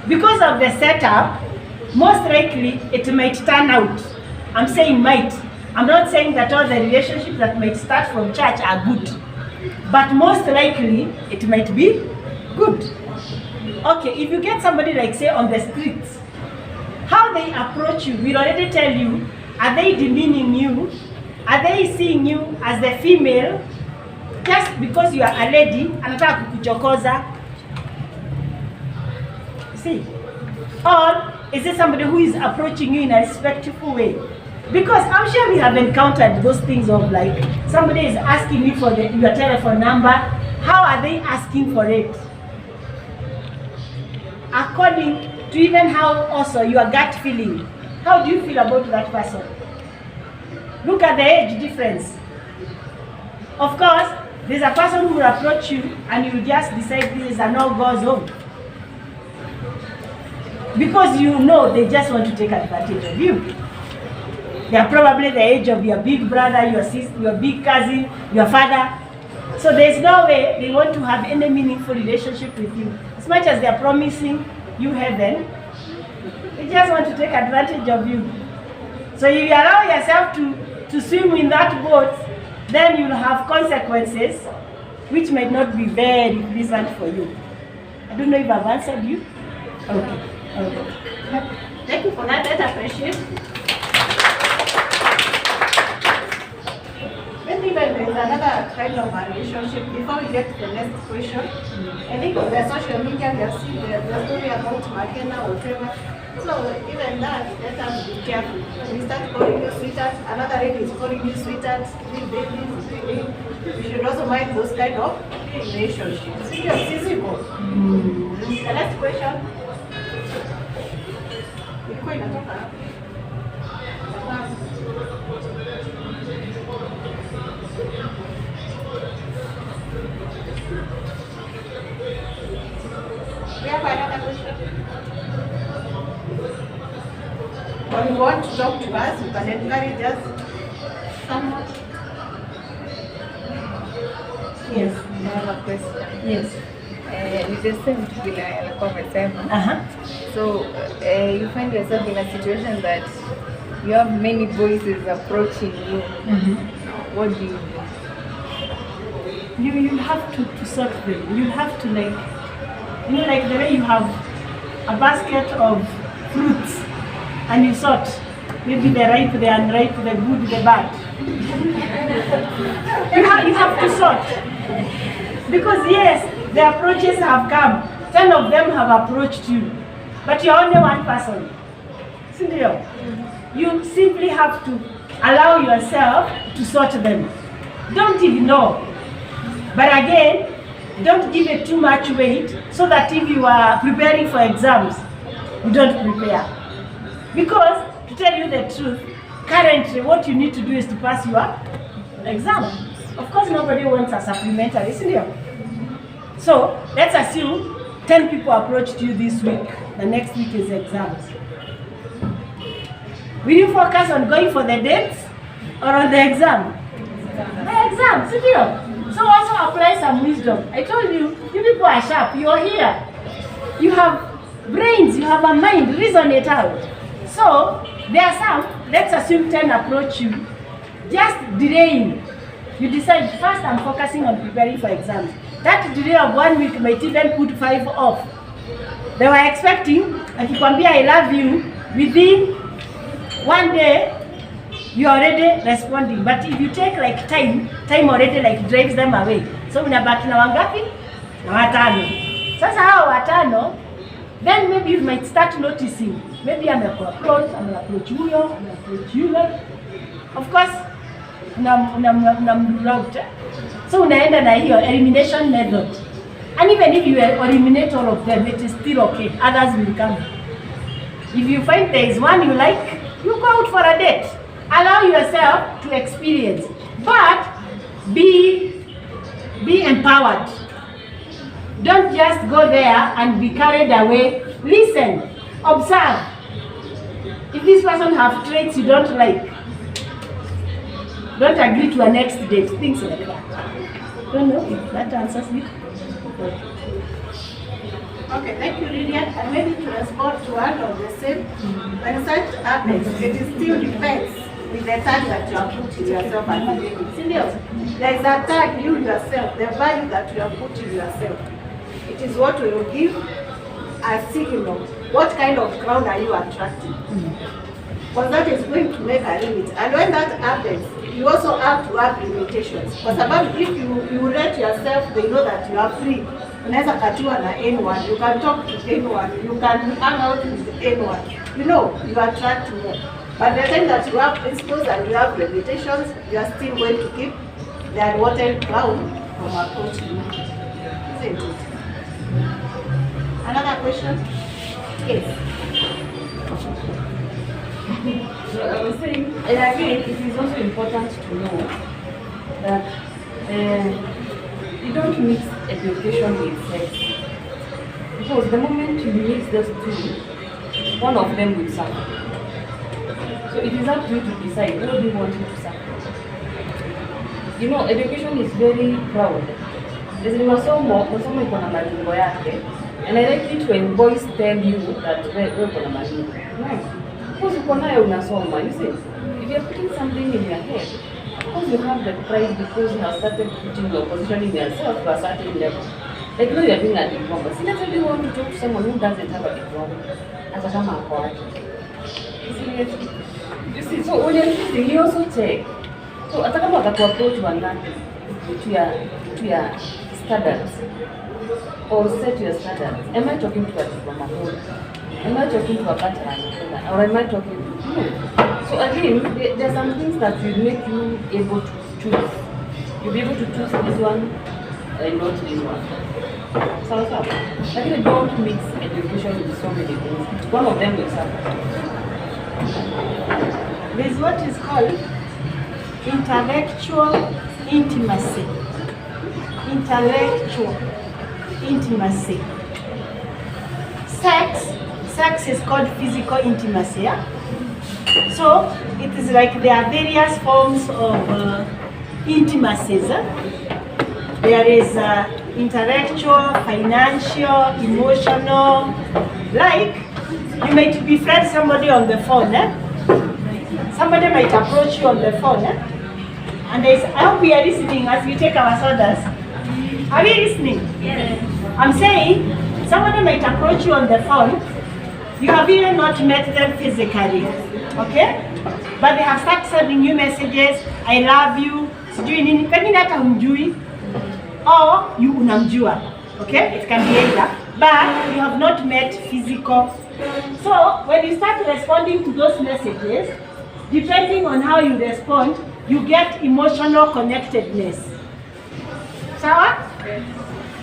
Because of the setup, most likely it might turn out. I'm saying might. I'm not saying that all the relationships that might start from church are good. But most likely it might be good. Okay, if you get somebody like say on the streets, how they approach you will already tell you, are they demeaning you? Are they seeing you as the female? Just because you are a lady, anataka kukuchokoza. See? Or is it somebody who is approaching you in a respectful way? Because I'm sure we have encountered those things of like, somebody is asking you for your telephone number. How are they asking for it? According to even how also your gut feeling. How do you feel about that person? Look at the age difference. Of course, there's a person who will approach you and you will just decide this is a no-go zone. Because you know they just want to take advantage of you. They are probably the age of your big brother, your sister, your big cousin, your father. So there's no way they want to have any meaningful relationship with you. As much as they are promising you heaven, they just want to take advantage of you. So if you allow yourself to swim in that boat, then you'll have consequences which might not be very pleasant for you. I don't know if I've answered you. Okay. Thank you for that. I appreciate. kind of a relationship. Before we get to the next question, I think on the social media we have seen the story about McKenna or whatever. So even that, let us be careful. We start calling you sweetheart, another lady is calling you sweetheart, baby. We should also mind those kind of relationships. It's just physical. The next question. Ilikuwa inatoka hapo. We have another question. Or you want to talk to us, you can encourage us. Someone? Yes, I have a question. Yes. With the same vile alikuwa amesema. So you find yourself in a situation that you have many voices approaching you. What do you do? You have to sort them. You have to like the way you have a basket of fruits and you sort maybe the ripe, the unripe, the good, the bad. you have to sort. Because yes, the approaches have come. 10 of them have approached you. But you're only one person. Sindio? You simply have to allow yourself to sort them. Don't ignore. But again, don't give it too much weight so that if you are preparing for exams, you don't prepare. Because, to tell you the truth, currently what you need to do is to pass your exam. Of course, nobody wants a supplementary, isn't it? So, let's assume 10 people approached you this week. The next week is exams. Will you focus on going for the dates or on the exam? The exam, isn't it? So also apply some wisdom. I told you, you people are sharp. You're here. You have brains, you have a mind, reason it out. So, there are some, let's assume 10 approach you, just delaying. You decide, first I'm focusing on preparing for exams. That delay of 1 week might even put 5 off. They were expecting, akikwambia I love you, within 1 day, you're already responding. But if you take like time already like drives them away. So unabaki na wangapi? Na watano. Sasa hao watano, then maybe you might start noticing. Maybe I'm approach you. Of course, unamroute. So unaenda na hiyo elimination method. And even if you eliminate all of them, it is still okay. Others will come. If you find there is one you like, you go out for a date. Allow yourself to experience. But be empowered. Don't just go there and be carried away. Listen, observe. If this person has traits you don't like, don't agree to a next date, things like that. Don't know if that answers you. Okay, thank you, Lillian. And maybe to respond to one of the same, when such happens, it still depends with the tag that you are putting yourself at the beginning. There is a tag, you yourself, the value that you are putting yourself. It is what will give a signal. What kind of crowd are you attracting? Because that is going to make a limit. And when that happens, you also have to have limitations. Because if you rate yourself, they know that you are free. Unaweza katiwa na anyone, you can talk to anyone, you can hang out with anyone. You know, you attract more. But the time that you have principles and you have limitations, you are still going to keep the unwanted crowd from approaching you. Isn't it? Another question? Yes. So I was saying, and again, it is also important to know that you don't mix education with sex. Because the moment you mix those two, one of them will suffer. So it is up to you to decide what do you want you to suffer. You know, education is very proud. There's masomo iko na malengo yake. And I like it when boys tell you that wewe uko na malengo. No. Because uko nayo unasoma, you see. If you're putting something in your head, because you have the pride because you have started putting your positioning yourself to a certain level. Like when you're doing a diploma, see that's why you want to talk to someone who doesn't have a diploma. Hata kama ako wapi. You see, so when you're choosing, you also check. So hata kama watakuapproach wangapi, your standards, or set your standards. Am I talking to a diploma holder? Am I talking to a part-time holder? Or am I talking to you? So again, there are some things that will make you able to choose. You'll be able to choose this one and not this one. So, again, don't mix education with so many things. One of them will suffer. There's what is called intellectual intimacy. Intellectual intimacy. Sex is called physical intimacy. Yeah? So it is like there are various forms of intimacies. There is intellectual, financial, emotional. Like you might befriend somebody on the phone. Somebody might approach you on the phone. And I hope we are listening as we take our sodas. Are we listening? Yes. I'm saying somebody might approach you on the phone. You have even not met them physically, okay? But they have started sending you messages. I love you. Sijui nini. Pengine hata humjui. Or you unamjua, okay? It can be either. But you have not met physical. So when you start responding to those messages, depending on how you respond, you get emotional connectedness. Sawa?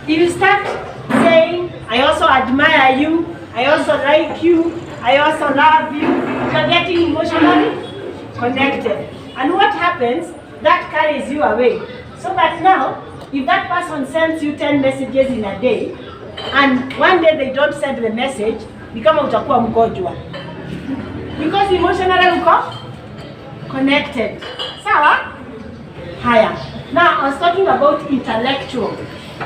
If you start saying, I also admire you, I also like you, I also love you, you're getting emotionally connected. And what happens, that carries you away. So that now, if that person sends you 10 messages in a day, and one day they don't send the message, ni kama utakuwa mgonjwa. Because emotionally uko connected. Sawa? Haya. Now, I was talking about intellectual.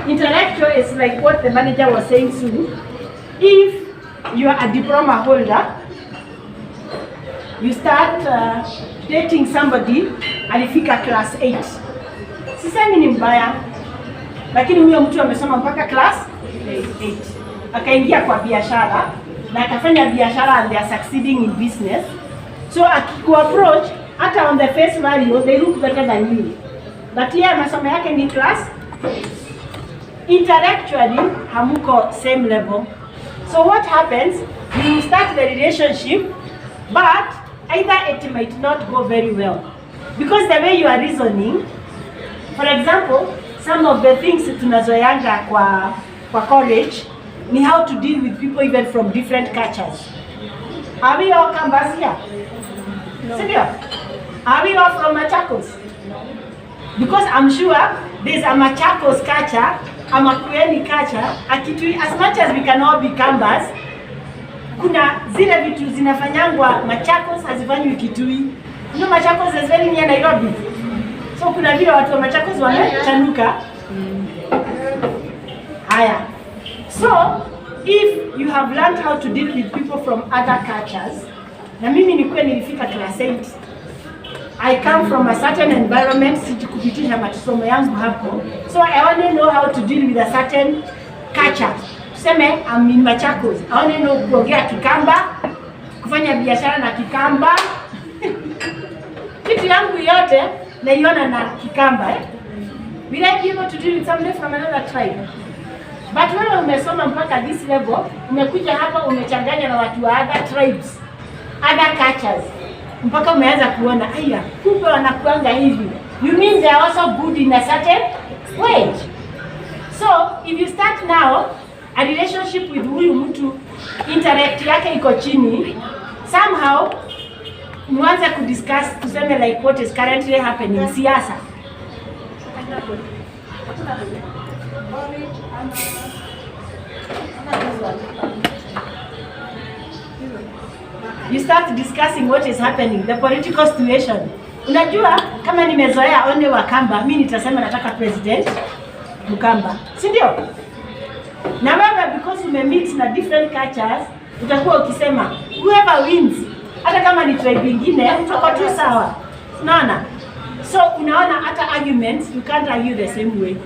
Intellectual is like what the manager was saying soon. If you are a diploma holder, you start dating somebody alifika class 8. Sisemi ni mbaya, lakini huyo mtu amesoma mpaka class 8. Akaingia kwa biashara na akafanya biashara and they are succeeding in business. So akiku approach, hata on the face value, they look better than you. But yeye masomo yake ni class. Intellectually, hamuko same level. So what happens, you start the relationship, but either it might not go very well. Because the way you are reasoning, for example, some of the things tunazoyanga kwa college, ni how to deal with people even from different cultures. Are we all Kambas here? No. Are we all from Machakos? Because I'm sure there's a Machakos culture, a Makueni culture, a Kitui, as much as we can all be Kambas, kuna zile vitu zinafanyangwa Machakos hazifanywi Kitui. You know Machakos is very near Nairobi. So kuna vile watu wa Machakos wamechanuka. Haya. So if you have learned how to deal with people from other cultures, na mimi nilifika class 8. I come from a certain environment, sikupitisha masomo yangu hapo. So I want to know how to deal with a certain culture. Tuseme I'm in Machakos. I want to know kuongea Kikamba, kufanya biashara na Kikamba. Kitu yangu yote naiona na Kikamba. Will I be able to deal with somebody from another tribe? But wewe umesoma mpaka this level, umekuja hapa umechanganya na watu wa other tribes, other cultures. Mpaka umeanza kuona aya, kumbe wanakuanga hivi. You mean they are also good in a certain way. So if you start now a relationship with huyu mtu, intellect yake iko chini, somehow mwanza kudiscuss, tuseme like what is currently happening siasa. You start discussing what is happening, the political situation. Unajua kama nimezoea one Wakamba, mimi nitasema nataka president Mkamba. Si ndio? Na wewe because umemix na different cultures, utakuwa ukisema whoever wins, hata kama ni tribe nyingine, tuko tu sawa. Unaona? So unaona hata arguments, you can't argue the same way.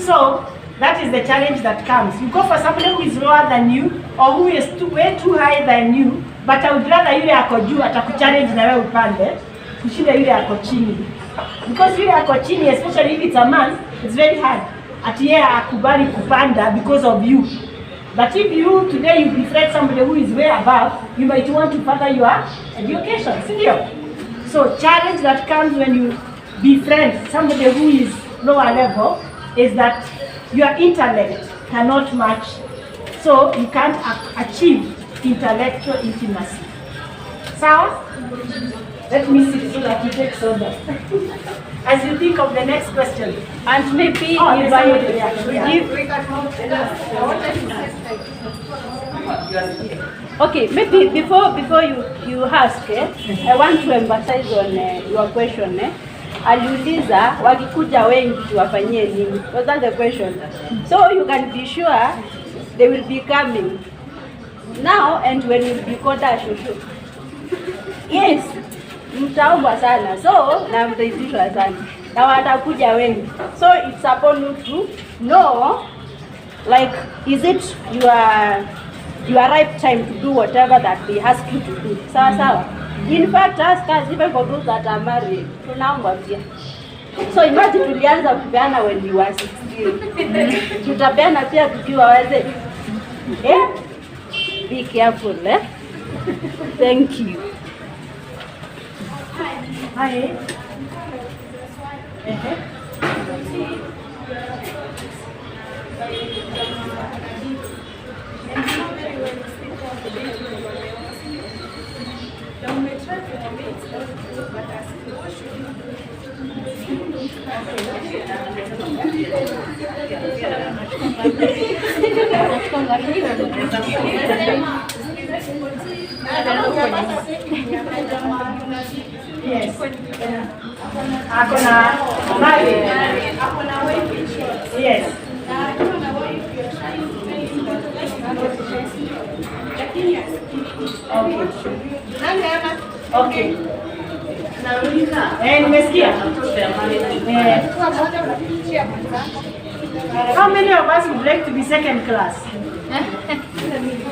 So that is the challenge that comes. You go for somebody who is lower than you or who is way too high than you, but I would rather yule ako juu atakuchallenge na wewe upande kushinda yule ako chini. Because yule ako chini, especially if it's a man, it's very hard. Ati yeye akubali kupanda because of you. But if you today you befriend somebody who is way above, you might want to further your education, see? So challenge that comes when you befriend somebody who is lower level is that your intellect cannot match, so you can't achieve intellectual intimacy. So let me see so that you take soda. As you think of the next question. And maybe if I give... Okay, maybe before you ask, I want to emphasize on your question. Aliuliza wakikuja wengi tuwafanyie nini? Was that the question? So you can be sure they will be coming now, and when you be called a shushu. Yes, mtaomba sana, so na mtaitishwa sana na watakuja wengi. So it's upon you to know, like, is it your right time to do whatever that they ask you to do. Sawa sawa. In fact, ask us even for those that are married. Tunaomba pia. So imagine tulianza kupeana when you were 16. Tutapeana pia tukiwa wazee. Be careful, Thank you. Hi. Yes. Akona mali. Yes. Okay. Nimesikia. How many of us would like to be second class?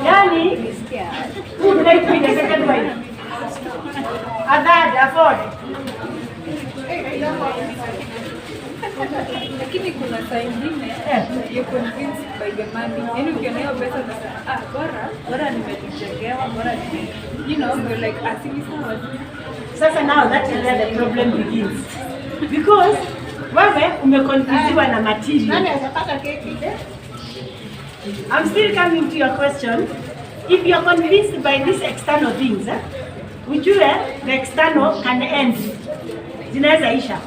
Yani, who would like to be the second wife? Afford. Lakini kuna saa ingine you convinced by the money. Yaani ukiona hiyo pesa unasema bora nimejijengewa, bora you're like asili sawa. Sasa now that is where the problem begins. Because wewe umeconfusiwa na material. Nani atapata keki? I'm still coming to your question. If you're convinced by these external things, ujue the external can end. Zinaweza isha.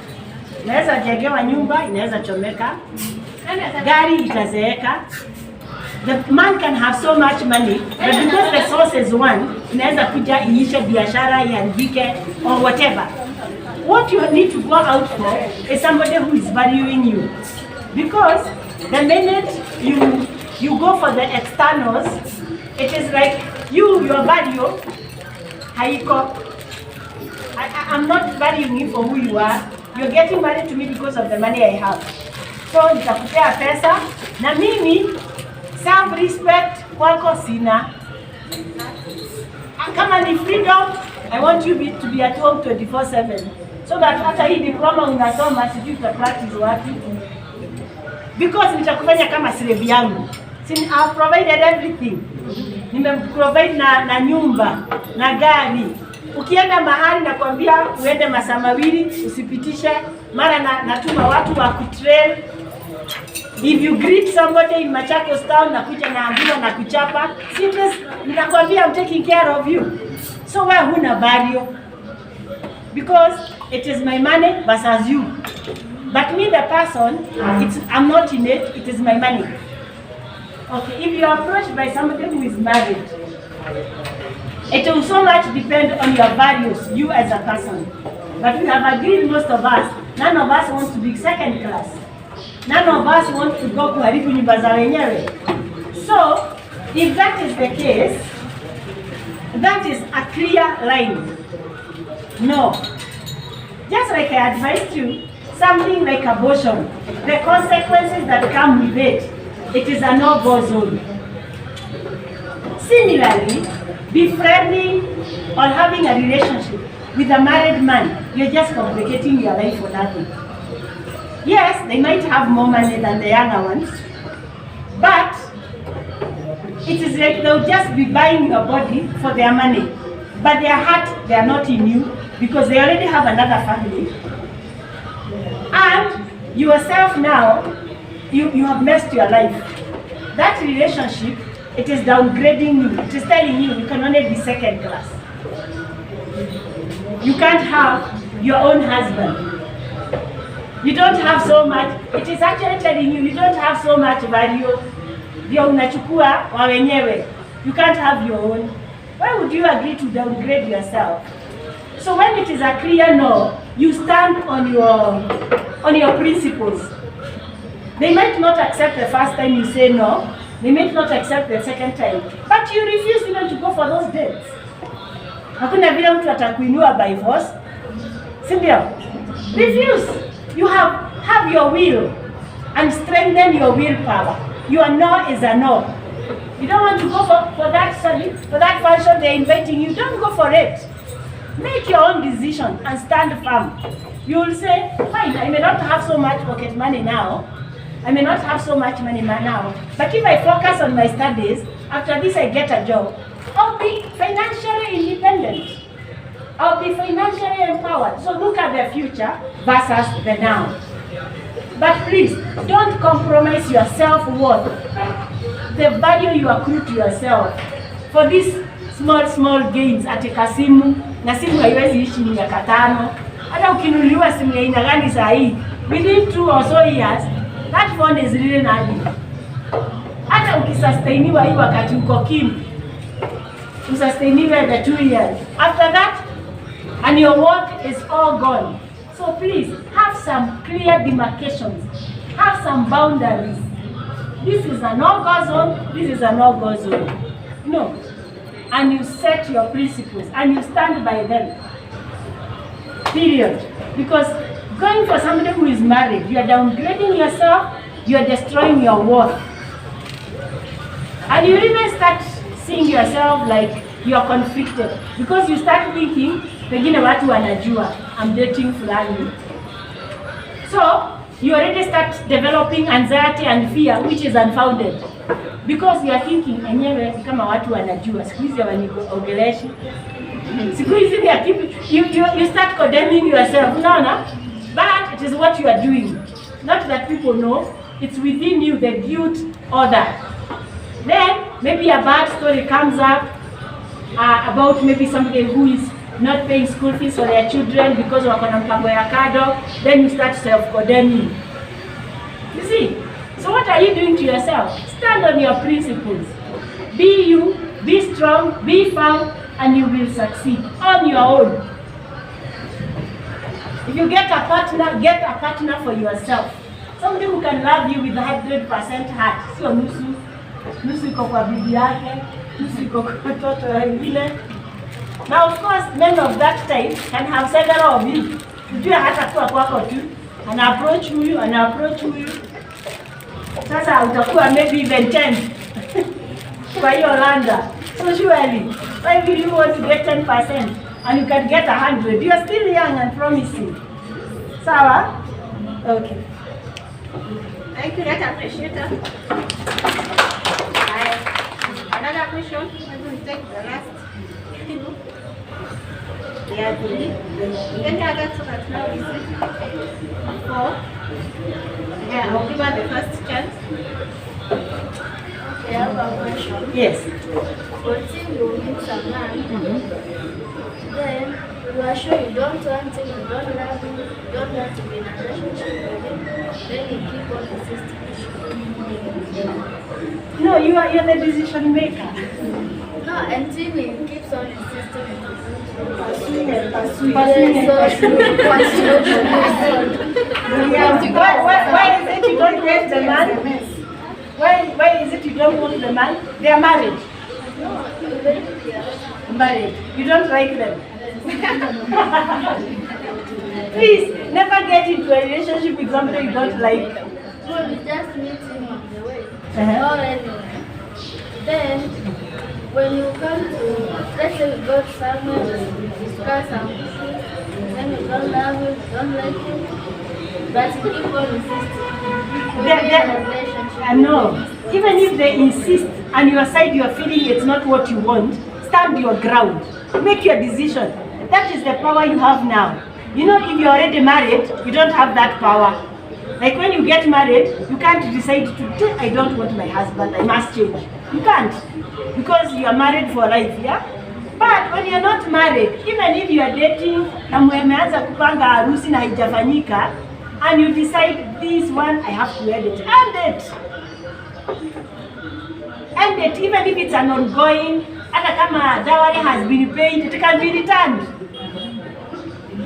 Inaweza jengewa nyumba, inaweza chomeka. Gari itazeeka. The man can have so much money, but because the source is one, inaweza kuja iishe biashara iharibike or whatever. What you need to go out for is somebody who is valuing you. Because the minute you go for the externals, it is like your value, haiko. I'm not valuing you for who you are. You're getting married to me because of the money I have. So nitakupea pesa na mimi self-respect kwako sina. Kama ni freedom, I want you to be at home 24/7. So that hata hii diploma unasoma sijui uta practice wapi. Because nitakufanya kama slave yangu. I've provided everything. Nimeprovide na nyumba, na gari. Ukienda mahali na kuambia uende masaa mawili usipitishe, mara natuma watu wa kutrain. If you greet somebody in Machakos town na kuja na ambiwa na kuchapa, serious, ninakwambia I'm taking care of you. So why huna value? Because it is my money versus you. But me the person, I'm not in it, it is my money. Okay, if you are approached by somebody who is married, it will so much depend on your values, you as a person. But we have agreed, most of us, none of us wants to be second class. None of us want to go kuharibu nyumba za wenyewe. So, if that is the case, that is a clear line. No. Just like I advised you, something like abortion, the consequences that come with it is a no-go zone. Similarly, befriending or having a relationship with a married man, you're just complicating your life for nothing. Yes, they might have more money than the younger ones, but it is like they'll just be buying your body for their money, but their heart, they are not in you because they already have another family. And yourself now, you have messed your life. That relationship, it is downgrading you. It is telling you you can only be second class. You can't have your own husband. You don't have so much. It is actually telling you don't have so much value. Ndio unachukua wa wenyewe. You can't have your own. Why would you agree to downgrade yourself? So when it is a clear no, you stand on your principles. They might not accept the first time you say no. They might not accept the second time. But you refuse even to go for those dates. Hakuna vile mtu atakuinua by force. Si ndio? Refuse. You have your will and strengthen your willpower. Your no is a no. You don't want to go for that function they're inviting you, don't go for it. Make your own decision and stand firm. You will say, fine, I may not have so much pocket money now. I may not have so much money now. But if I focus on my studies, after this I get a job, I'll be financially independent. I'll be financially empowered. So look at the future versus the now. But please, don't compromise your self-worth, the value you accrue to yourself for these small gains at kasimu, na simu haiwezi ishi miaka 5. Hata ukinunuliwa simu ya aina gani saa hii, within 2 or so years, that phone is really naughty. Hata ukisustainiwa hii wakati uko kini, usustainiwe the 2 years. After that, and your work is all gone. So please, have some clear demarcations. Have some boundaries. This is a no-go zone, this is a no-go zone. No. And you set your principles and you stand by them. Period. Because going for somebody who is married, you are downgrading yourself, you are destroying your worth. And you even start seeing yourself like you are conflicted. Because you start thinking, pengine watu wanajua, I'm dating fulani. So, you already start developing anxiety and fear, which is unfounded. Because you are thinking, enyewe kama watu wanajua, siku hizi waniongelesha. Siku hizi you start condemning yourself, unaona? But it is what you are doing. Not that people know, it's within you, the guilt or that. Then, maybe a bad story comes up about maybe somebody who is not paying school fees for their children because wako na mpango ya kado, then you start self-condemning. You see? So what are you doing to yourself? Stand on your principles. Be you, be strong, be firm, and you will succeed on your own. If you get a partner for yourself. Somebody who can love you with 100% heart. Sio nusu iko kwa bibi yake, nusu iko kwa watoto wengine. Now of course, men of that type can have several of you. Ujue hata kuwa kwako tu, ana approach huyu. Sasa utakuwa maybe even 10 kwa hiyo landa. So surely, why will you want to get 10% and you can get 100? You are still young and promising. Sawa? Okay. Thank you, that appreciator. Another question, I'm going to take the last. Any other students now listen? Yeah, I'll give her the first chance. I have a question. Yes. Until you meet someone, then you are sure you don't want him, you don't love him, you don't want to be in a relationship with him, then you keep on insisting. No, you're the decision maker. No, until he keeps on insisting. Pursuing it. Why is it you don't want the man? Why is it you don't want the man? They are married. Married. You don't like them. Please, never get into a relationship with somebody you don't like. So we just meet him on the way. Uh-huh. Or anyway. Then, when you come to, let's say we go somewhere, we discuss something. you don't love him, you don't like him, but you keep on insisting. No. Even if they insist and your side you are feeling it's not what you want, stand your ground. Make your decision. That is the power you have now. You know, if you're already married, you don't have that power. Like when you get married, you can't decide to, I don't want my husband, I must change. You can't. Because you are married for life, yeah? But when you're not married, even if you are dating, na mmeanza kupanga harusi na haijafanyika, and you decide this one, I have to end it. End it! End it, even if it's an ongoing, hata kama dowry has been paid, it can be returned.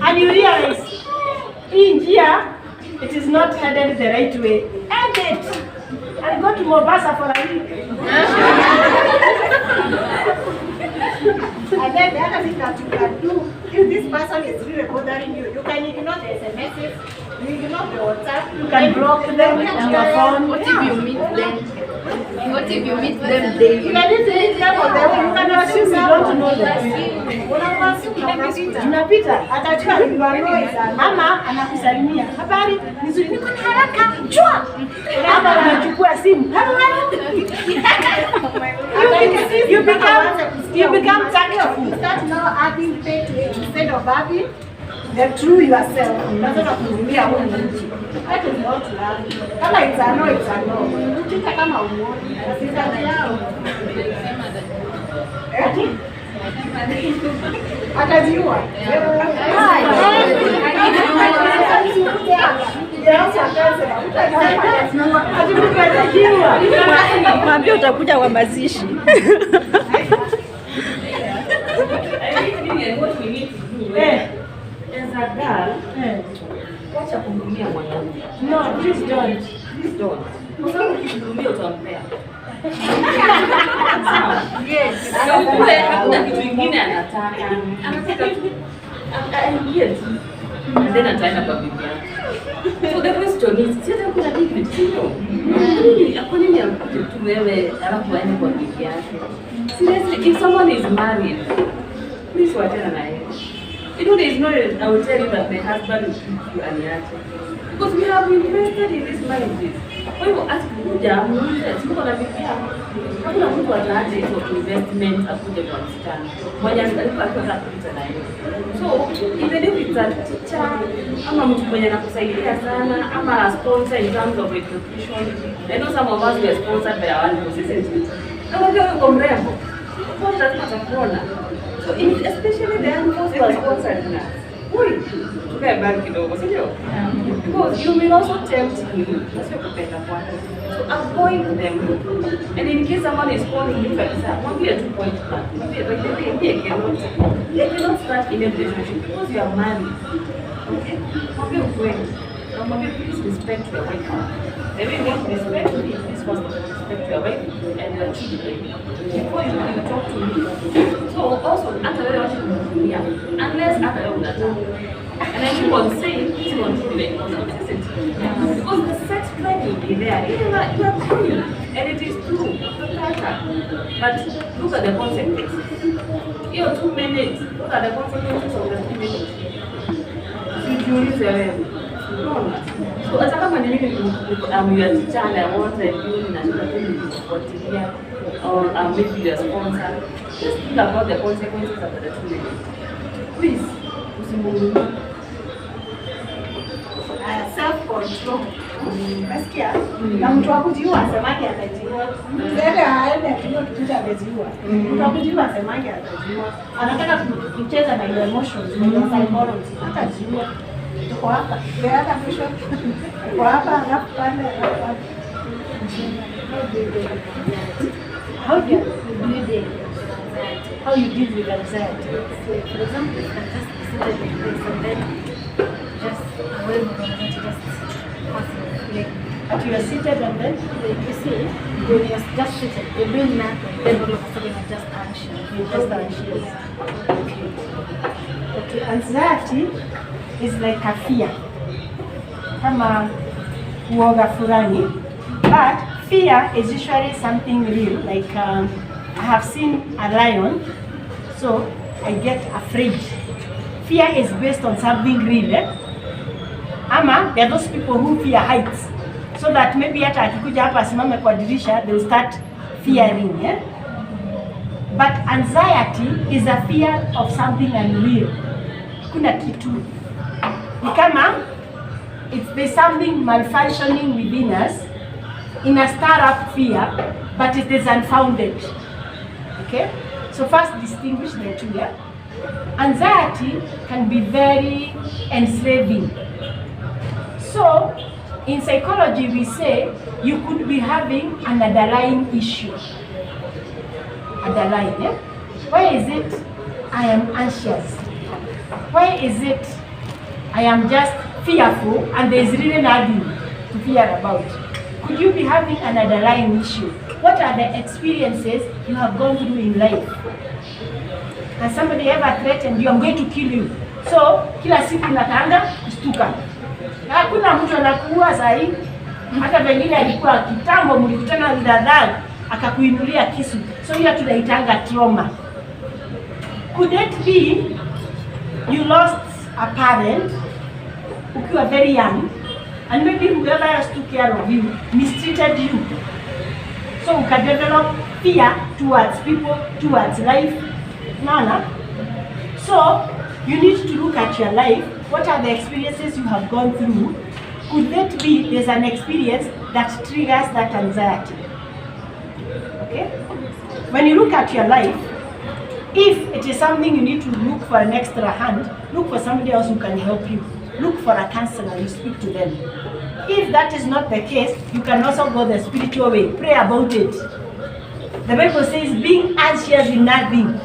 And you realize, in here, it is not headed the right way. End it! And go to Mombasa for a week. And then the other thing that you can do, if this person is really bothering you, you can ignore the SMSs, you ignore the WhatsApp, You can block them on your phone. What if you meet them? What if you meet them daily? you can just meet them on the way, you can assume you don't know them. Tunapita Atajua you are noise. ama anakusalimia, habari nzuri, niko na haraka, chua. Ama unachukua simu, you become tactful. You start now adding faith instead of adding the true yourself. Unataka kuhudumia huyu mtu. That is not love. Kama it's a no, it's a no. Ukita kama umuoni, asizani yao. Atajiua. Mwambie utakuja kwa mazishi. As a girl, wacha kumhudumia mwanamke. No, please don't. Please don't. Kwa sababu ukimhudumia utampea. Yes. Hakuna kitu kingine anataka. Anataka tu yes. And then ataenda kwa bibi yake. So the question is, sasa kuna David sio? Kwa nini akuje tu wewe alafu aende kwa bibi yake? Seriously, if someone is married, please wachana na yeye. You know, there is no, I will tell you that my husband will keep you and yake. Because we have invested in this marriage. Kwa hivyo asikuja muulize siko na bibi yako. Hakuna mtu ataacha hizo investment akuje kwa msichana. Mmoja alikuwa kupita na yeye. So even if it's a teacher ama mtu mwenye anakusaidia sana ama a sponsor in terms of education. I know some of us were sponsored by our own isn't. Kama wewe uko mrembo, kwa lazima atakuona. So especially the animals who are sponsored now. Ui, tukae bali kidogo, sio? Because you will also tempt him. Sio kupenda kwako. So avoid them. And in case someone is calling you like that, mwambie tu point blank. Mwambie they cannot start in a relationship because you are married. Okay? Mwambie ukweli. Na mwambie please respect your wife. The way you want to respect me, please first respect your wife and your children. Before you talk to me. So also, hata wewe wacha kumhudumia. Unless hata wewe unataka. And I keep on saying, this is what you make isn't it? Because the sex drive will be there. You are cool. And it is true. But look at the consequences. Here 2 minutes. Look at the consequences of the 2 minutes. Sijiulize wewe. So hata kama ni mimi your teacher and I want to do na kufuatilia or maybe your sponsor, just think about the consequences of the 2 minutes. Please, usimwondoe. Self-control. Nasikia? Na mtu wa kujiua asemaje atajiua. Mbele aende akiwa kitu amejiua. Mtu wa kujiua asemaje atajiua. Anataka kucheza na your emotions, na your psychology. Atajiua. Tuko hapa. Hata mwisho. Tuko hapa alafu pale hapa. How do you deal? How you deal with anxiety? For example, you can just sit at the place and then just away from it, just like But you are seated and then you see, when you're just sitting, you're doing nothing, then all of a sudden you're just anxious. you're just anxious. Okay, anxiety is like a fear. Kama uoga fulani. But fear is usually something real. Like I have seen a lion, so I get afraid. fear is based on something real, ama there are those people who fear heights, so that maybe hata akikuja hapa asimame kwa dirisha they will start fearing. But anxiety is a fear of something unreal. Kuna kitu ni kama there's something malfunctioning within us in a stir-up fear, but it is unfounded. Okay, so first distinguish the two. Anxiety can be very enslaving. So in psychology we say you could be having an underlying issue. Underlying, why is it I am anxious? Why is it I am just fearful and there is really nothing to fear about? Could you be having an underlying issue? What are the experiences you have gone through in life? Has somebody ever threatened you, I'm going to kill you? So kila siku unatanga kustuka. Hakuna mtu anakuua sahi. Hata pengine alikuwa kitambo mlikutana na dadani akakuinulia kisu. So hiyo tunaitanga trauma. Could it be you lost a parent ukiwa very young, and maybe whoever else took care of you mistreated you? So you can develop fear towards people, towards life. Nana. So you need to look at your life. What are the experiences you have gone through? Could that be there's an experience that triggers that anxiety? Okay? When you look at your life, if it is something you need to look for an extra hand, look for somebody else who can help you. Look for a counselor, you speak to them. If that is not the case, you can also go the spiritual way. Pray about it. The Bible says being anxious in nothing.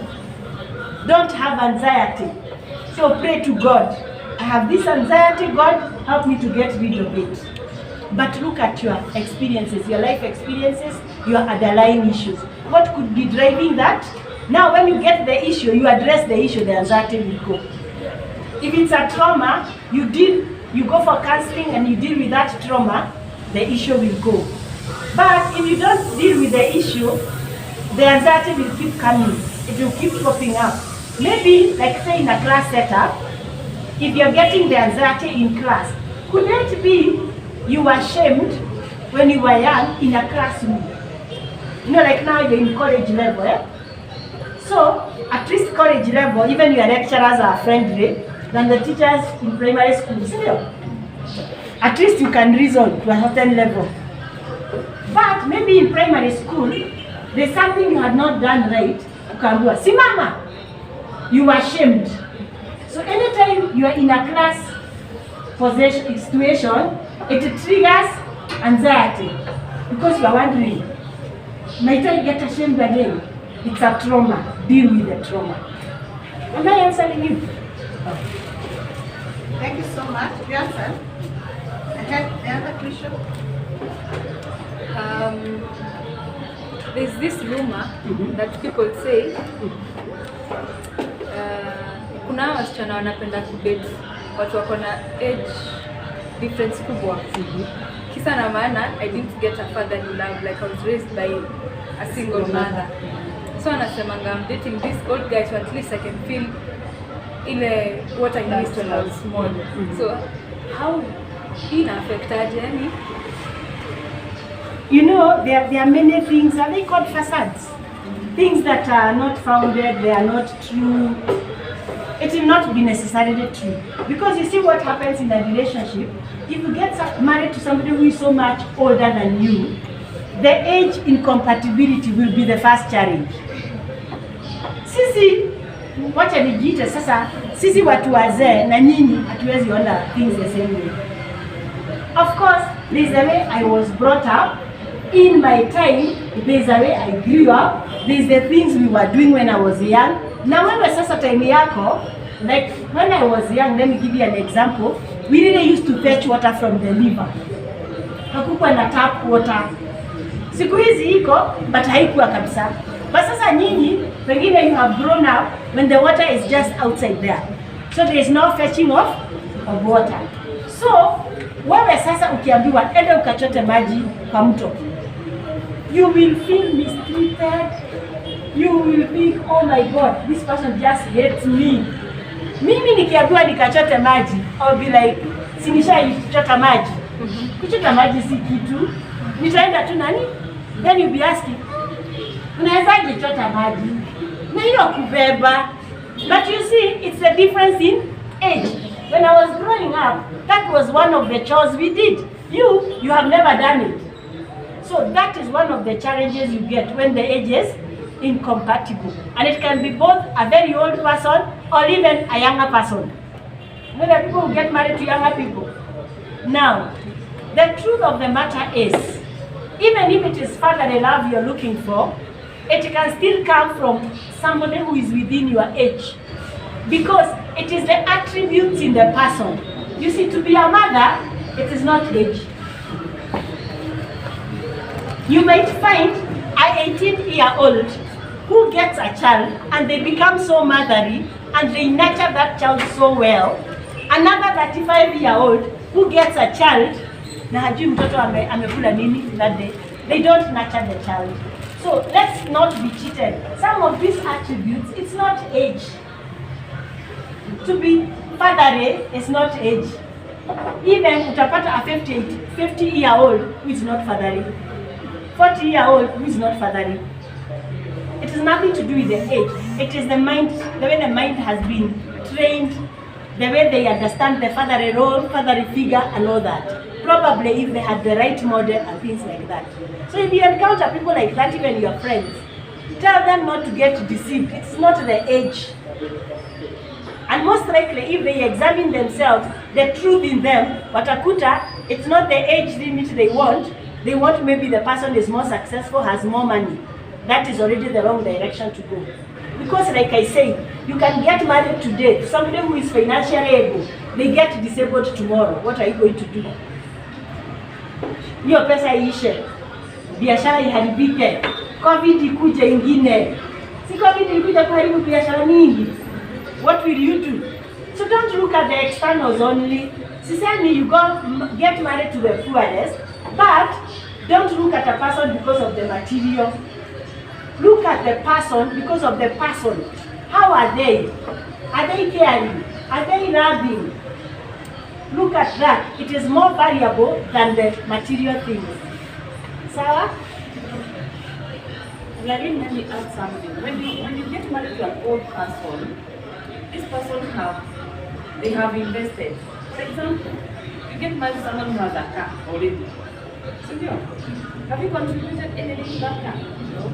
Don't have anxiety. So pray to God. I have this anxiety, God, help me to get rid of it. But look at your experiences, your life experiences, your underlying issues. What could be driving that? Now when you get the issue, you address the issue, the anxiety will go. If it's a trauma, you go for counseling and you deal with that trauma, the issue will go. But if you don't deal with the issue, the anxiety will keep coming. It will keep popping up. Maybe, like say in a class setup, if you're getting the anxiety in class, could it be you were shamed when you were young in a classroom? You know, like now you're in college level. So, at least college level, even your lecturers are friendly than the teachers in primary school. Still, at least you can reason to a certain level. But maybe in primary school, there's something you had not done right. You can do a simama. You are shamed. So anytime you are in a class situation, it triggers anxiety because you are wondering, might I get ashamed again? It's a trauma. Deal with the trauma. Am I answering you? Thank you so much. You answered. Another question? There's this rumor that people say kuna wasichana wanapenda kudate watu wako na age difference kubwa. Kisa na maana I didn't get a father in love, like I was raised by a single mother. So anasemanga I'm dating this old guy so at least I can feel ile what I missed when I was small. So how ina affect yani? You know, there are many things, are they called facades? Things that are not founded, they are not true. It will not be necessarily true. Because you see what happens in a relationship, if you get married to somebody who is so much older than you, the age incompatibility will be the first challenge. Sisi, wacha nijiite sasa, sisi watu wazee na nyinyi hatuwezi ona things the same way. Of course, there is the way I was brought up. In my time, there is the way I grew up. There is the things we were doing when I was young. Now when we sasa time yako, like when I was young, let me give you an example. We really used to fetch water from the river. Hakukuwa na tap water. Siku hizi iko, but haikuwa kabisa. But sasa nyinyi, pengine you have grown up when the water is just outside there. So there is no fetching of water. So, wewe sasa ukiambiwa enda ukachote maji kwa mto, you will feel mistreated. You will think, oh my God, this person just hates me. Mimi nikiambiwa nikachote maji, I'll be like, si nishaichota maji. Kuchota maji si kitu. Nitaenda tu nani? Then you'll be asking, unawezaje chota maji? Na hiyo kubeba. But you see, it's the difference in age. When I was growing up, that was one of the chores we did. You have never done it. So that is one of the challenges you get when the age is incompatible. And it can be both a very old person or even a younger person. You know, there are people who get married to younger people. Now, the truth of the matter is, even if it is fatherly love you're looking for, it can still come from somebody who is within your age. Because it is the attributes in the person. You see, to be a mother, it is not age. You might find an 18-year-old who gets a child and they become so motherly and they nurture that child so well. Another 35-year-old who gets a child, na hajui mtoto amekula nini that day, they don't nurture the child. So let's not be cheated. Some of these attributes, it's not age. To be fatherly is not age. Even utapata a 50-year-old who is not fatherly, 40-year-old who is not fatherly. It has nothing to do with the age. It is the mind, the way the mind has been trained, the way they understand the fatherly role, fatherly figure, and all that. Probably if they had the right model and things like that. So if you encounter people like that, even your friends, tell them not to get deceived. It's not the age. And most likely, if they examine themselves, the truth in them, watakuta, it's not the age limit they want. They want maybe the person is more successful, has more money. That is already the wrong direction to go. Because like I say, you can get married today to somebody who is financially able. They get disabled tomorrow. What are you going to do? Hiyo pesa iishe, biashara iharibike, COVID ikuje ingine. Si COVID ilikuja kuharibu biashara nyingi. What will you do? So don't look at the externals only. Sisemi you go get married to the poorest, but don't look at a person because of the material. Look at the person because of the person. How are they? Are they caring? Are they loving? Look at that. It is more valuable than the material things. Sarah? Let me add something. When you get married to an old person, this person they have invested. For example, you get married to someone who has a car already. So, have you contributed anything to that car? No.